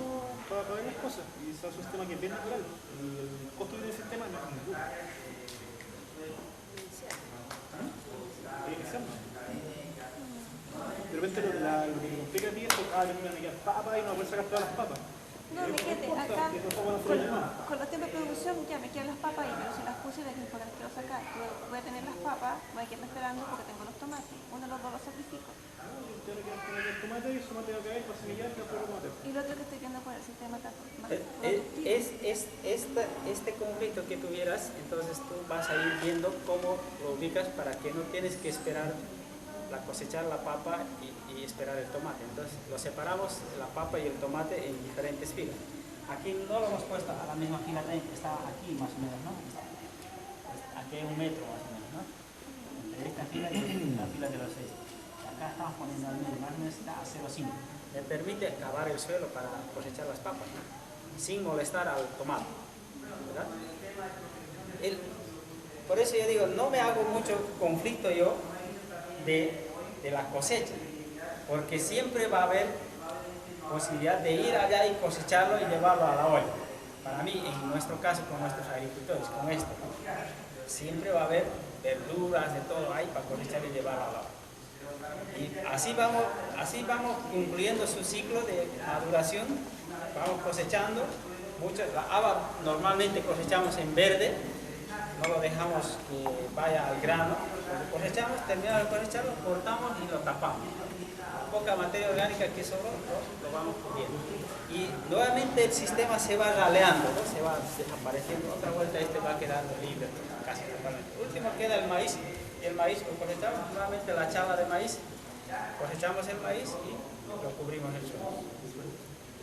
para ver las cosas. Y ese es un sistema que es bien natural. Y el costo de un sistema no es ninguno. De repente lo que me complica a ti es que me quedan papas y no puedo sacar todas las papas. No, me quedé acá con los tiempos de producción, ya me quedan las papas ahí, pero si las puse de aquí porque las quiero sacar, voy a tener las papas, voy a quedarme esperando porque tengo los tomates. Uno de los dos los sacrifico. Usted le queda poner el tomate y el tomate va a caer para semillar y después lo tomate. Y lo otro que estoy viendo por el sistema productivo. Este conflicto que tuvieras, entonces tú vas a ir viendo cómo lo ubicas para que no tienes que esperar cosechar la papa y esperar el tomate. Entonces lo separamos, la papa y el tomate, en diferentes filas. Aquí no lo hemos puesto a la misma fila, está aquí más o menos, ¿no? Aquí hay 1 metro más o menos, ¿no? Entre esta fila y la fila de los 6. Acá estamos poniendo al medio, más o menos está a 0,5. Me permite cavar el suelo para cosechar las papas, ¿no? Sin molestar al tomate, ¿verdad? Por eso yo digo, no me hago mucho conflicto yo de la cosecha, porque siempre va a haber posibilidad de ir allá y cosecharlo y llevarlo a la olla. Para mí, en nuestro caso, con nuestros agricultores, con esto, ¿no? Siempre va a haber verduras, de todo ahí para cosechar y llevarlo a la olla. Y así vamos cumpliendo su ciclo de maduración, vamos cosechando. La haba normalmente cosechamos en verde, no lo dejamos que vaya al grano. Cuando cosechamos, terminamos de cosecharlo, cortamos y lo tapamos. La poca materia orgánica que sobró, lo vamos cubriendo. Y nuevamente el sistema se va raleando, ¿no? Se va desapareciendo. Otra vuelta va quedando libre, casi totalmente. Último queda el maíz, y el maíz lo cosechamos, nuevamente la chala de maíz, cosechamos el maíz y lo cubrimos el suelo.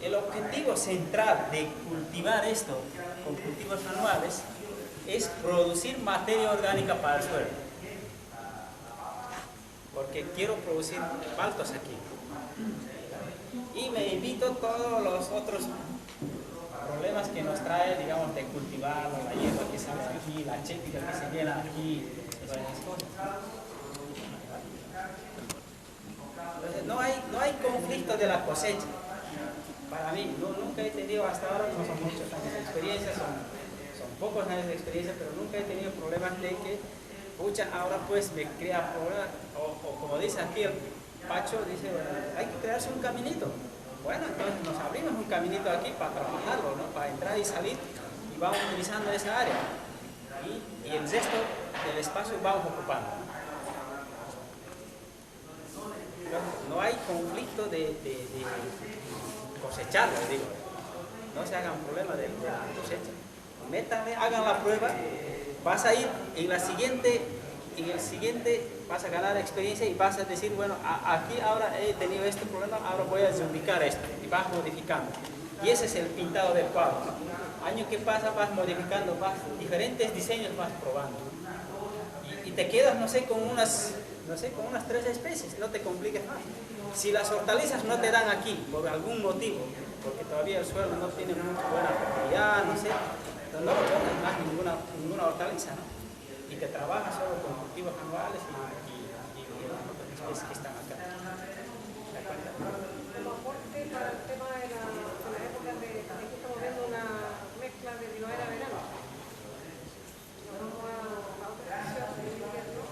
El objetivo central de cultivar esto con cultivos anuales es producir materia orgánica para el suelo, porque quiero producir paltos aquí y me evito todos los otros problemas que nos trae, digamos, de cultivar la hierba que sale aquí, la chética que se llena aquí, esas cosas. Entonces no hay conflicto de la cosecha. Para mí, nunca he tenido hasta ahora, no son muchos años de experiencia, son pocos años de experiencia, pero nunca he tenido problemas de que, pucha, ahora pues me crea problemas, o como dice aquí el Pacho, dice, bueno, hay que crearse un caminito. Bueno, entonces nos abrimos un caminito aquí para trabajarlo, ¿no? Para entrar y salir, y vamos utilizando esa área. Y el resto del espacio vamos ocupando. No hay conflicto de cosecharlo, digo. No se hagan problema de la cosecha. Métanle, hagan la prueba, vas a ir en el siguiente vas a ganar experiencia y vas a decir, bueno, aquí ahora he tenido este problema, ahora voy a desubicar esto y vas modificando. Y ese es el pintado del cuadro, ¿no? Año que pasa vas modificando, diferentes diseños vas probando. Y te quedas, no sé, con unas 3 especies, no te compliques más. Si las hortalizas no te dan aquí, por algún motivo, porque todavía el suelo no tiene muy buena fertilidad, no sé, entonces no le pongas más ninguna hortaliza, ¿no? Y te trabajas solo con cultivos anuales y las otras especies que están acá. Como aporte para el tema de la época de también que estamos viendo una mezcla de primavera-verano. Nos vamos a otra estación de invierno.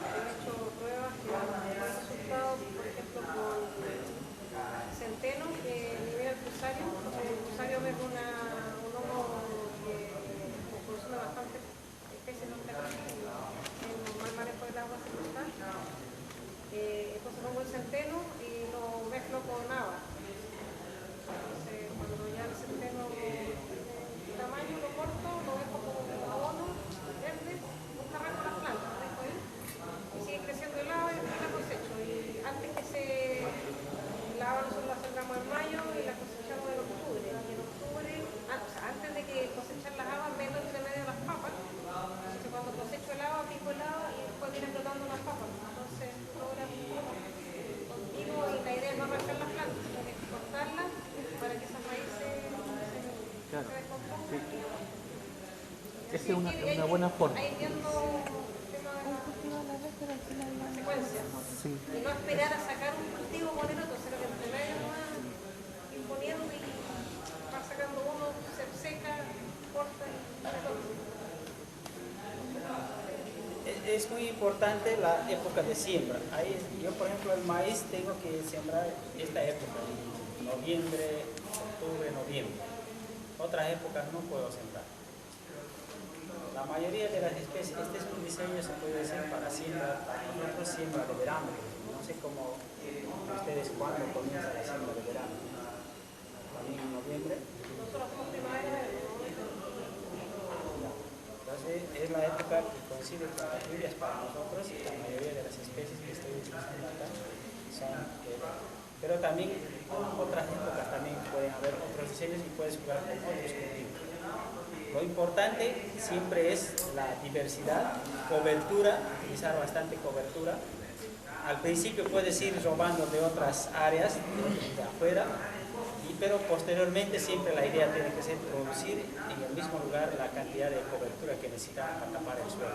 He hecho pruebas que dan buenos resultados, por ejemplo, con centeno, que elimina el fusarium. El fusarium es un hongo que consume bastante especies de en mal manejo del agua circundante. Entonces pongo el centeno y lo mezclo con haba. Entonces cuando ya el centeno Claro. se descompone. Sí. Y Esa así es una buena forma. ahí viendo el tema de la secuencia. Sí. Y no esperar a sacar un cultivo con el otro, sino que entre medio no va imponiendo y va sacando uno, se seca, corta y sale el otro. Es muy importante la época de siembra. Ahí, yo, por ejemplo, el maíz tengo que sembrar esta época, noviembre, octubre, noviembre. Otras épocas no puedo sembrar. La mayoría de las especies, este es un diseño, se puede decir, para siembra, para nosotros siembra de verano. No sé cómo ustedes cuándo comienza la siembra de verano. También en noviembre. Nosotros como primavera. Entonces es la época que coincide con las lluvias para nosotros y la mayoría de las especies que estoy utilizando acá son pero también otras épocas también pueden haber otros diseños y puedes jugar con otros cultivos. Lo importante siempre es la diversidad, cobertura, utilizar bastante cobertura. Al principio puedes ir robando de otras áreas de afuera, pero posteriormente siempre la idea tiene que ser producir en el mismo lugar la cantidad de cobertura que necesitamos para tapar el suelo.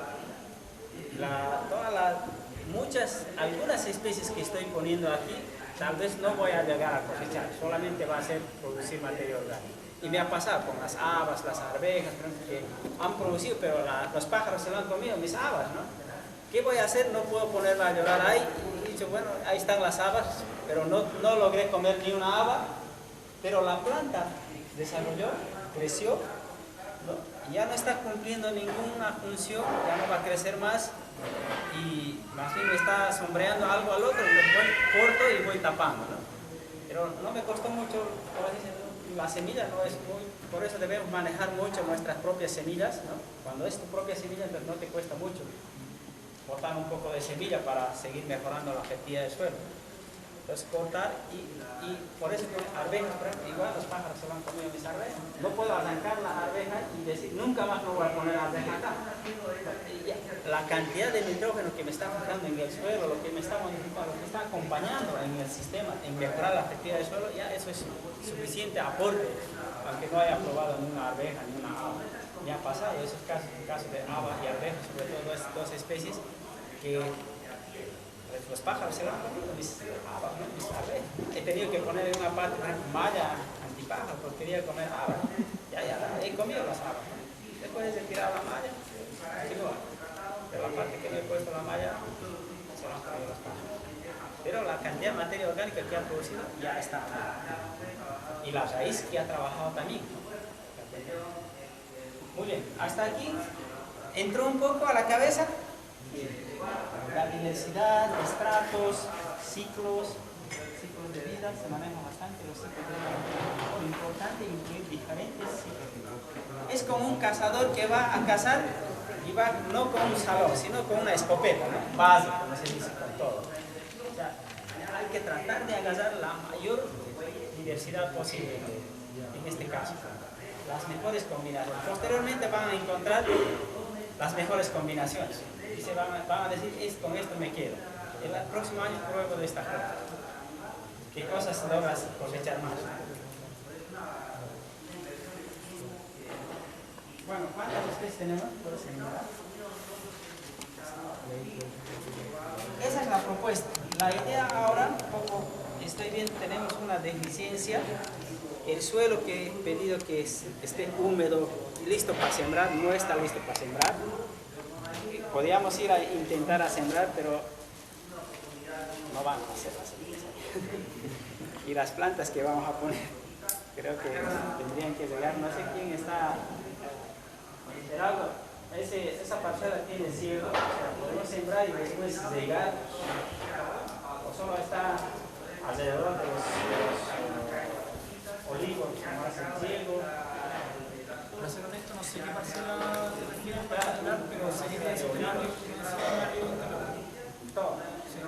Algunas especies que estoy poniendo aquí, tal vez no voy a llegar a cosechar, solamente va a ser producir materia orgánica. Y me ha pasado con las habas, las arvejas, que han producido, pero los pájaros se lo han comido, mis habas, ¿no? ¿Qué voy a hacer? No puedo ponerla a llorar ahí. Y he dicho, bueno, ahí están las habas, pero no logré comer ni una haba, pero la planta desarrolló, creció, ¿no? Ya no está cumpliendo ninguna función, ya no va a crecer más y más bien me está sombreando algo al otro, y lo corto y voy tapando, ¿no? Pero no me costó mucho, como dicen, la semilla no es muy, por eso debemos manejar mucho nuestras propias semillas, ¿no? Cuando es tu propia semilla, entonces no te cuesta mucho botar un poco de semilla para seguir mejorando la fertilidad del suelo. Entonces cortar y por eso con arvejas, por ejemplo, igual los pájaros se van comiendo mis arvejas. No puedo arrancar la arveja y decir, nunca más no voy a poner arveja acá. La cantidad de nitrógeno que me está fijando en el suelo, lo que me está modificando, lo que está acompañando en el sistema, en mejorar la fertilidad del suelo, ya eso es suficiente aporte, aunque no haya probado ni una arveja ni una haba. Ya ha pasado esos casos de haba y arveja, sobre todo dos especies que los pájaros se lo han comido, mis habas, ¿no? Mis abejas. He tenido que poner en una parte malla antipájaro porque quería comer habas. Ya, he comido las habas, ¿no? Después de tirar la malla, pero la parte que no he puesto la malla, se lo han comido los pájaros. Pero la cantidad de materia orgánica que ha producido ya está. Y la raíz que ha trabajado también, ¿no? Muy bien, hasta aquí entró un poco a la cabeza la diversidad, estratos, ciclos de vida, se manejan bastante los ciclos de vida. Lo importante es incluir diferentes ciclos de vida. Es como un cazador que va a cazar y va no con un salón, sino con una escopeta, ¿no? Básico, como se dice, con todo. O sea, hay que tratar de agarrar la mayor diversidad posible, en este caso. Las mejores combinaciones. Posteriormente van a encontrar las mejores combinaciones. Y se van a decir, con esto me quedo. El próximo año pruebo de esta forma. ¿Qué cosas logras cosechar más? Bueno, ¿cuántas especies tenemos? ¿Puedes enumerar? Esa es la propuesta. La idea ahora, como estoy viendo, tenemos una deficiencia. El suelo que he pedido que esté húmedo y listo para sembrar, no está listo para sembrar. Podríamos ir a intentar a sembrar, pero no van a hacer las semillas. Y las plantas que vamos a poner, creo que tendrían que llegar, no sé quién está, Geraldo, esa parcela tiene cielo, o sea, podemos sembrar y después llegar, o solo está alrededor de los olivos, como hace el cielo. Para ser honesto, no sé qué parcela tienen para hablar, pero sería de escenario, todo. Sí.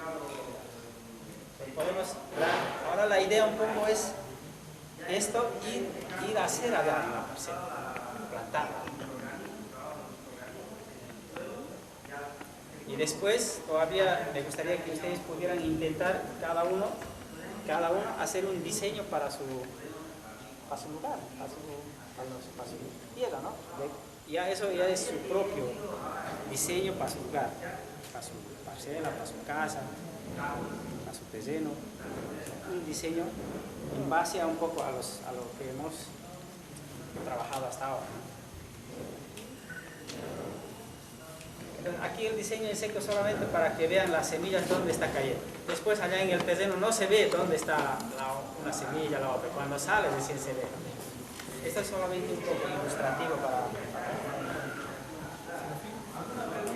Podemos, ahora la idea un poco es esto, ir a hacer allá en la parcela, plantarla. Y después todavía me gustaría que ustedes pudieran intentar cada uno hacer un diseño para su lugar, para los Llega, ¿no? Ya eso ya es su propio diseño para su lugar, para su parcela, para su casa, para su terreno. Un diseño en base a un poco a lo que hemos trabajado hasta ahora. Entonces, aquí el diseño en seco solamente para que vean las semillas dónde está cayendo. Después allá en el terreno no se ve dónde está una semilla, la otra. Cuando sale recién se ve. Esto es solamente un poco ilustrativo para...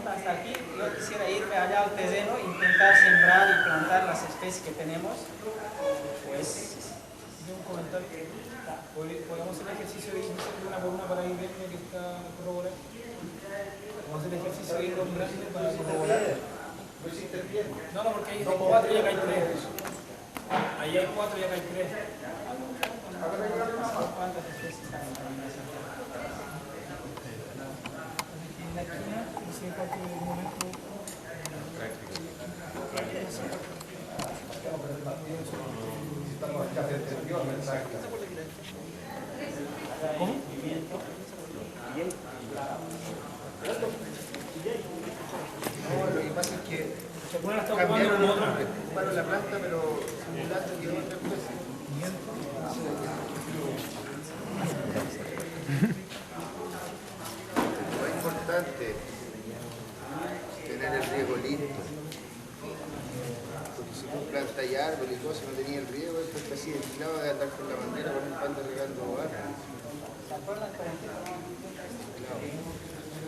Hasta aquí yo quisiera irme allá al terreno, intentar sembrar y plantar las especies que tenemos. Pues... un comentario. ¿Podemos hacer el ejercicio de ir una por una para ir viendo que está corroborado? Vamos a hacer el ejercicio de ir nombrando para corroborar. No, porque ahí hay 4 y acá hay 3. Ahí hay 4 y acá hay 3. ¿Cuántas especies están en la esquina, no sé cuál es el momento. ¿Cómo? No, lo que pasa es que cambiaron la planta, pero simulando que otra cosa. Lo importante tener el riego listo. Porque si tú plantas y árbol y cosas, no tenía el riego, esto está así aislado de andar con la bandera con un pan de regando árboles.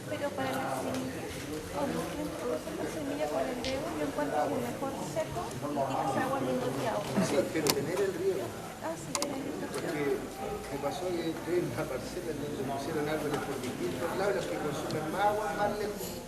Pero para la semilla, la semilla con el riego, yo encuentro que mejor seco y tiras agua al mismo tiempo. Sí, pero tener el riego. Ah, sí, tener el riego. Porque me pasó que estoy en una parcela donde pusieron árboles por distintos lados, los que consumen más agua, más lejos.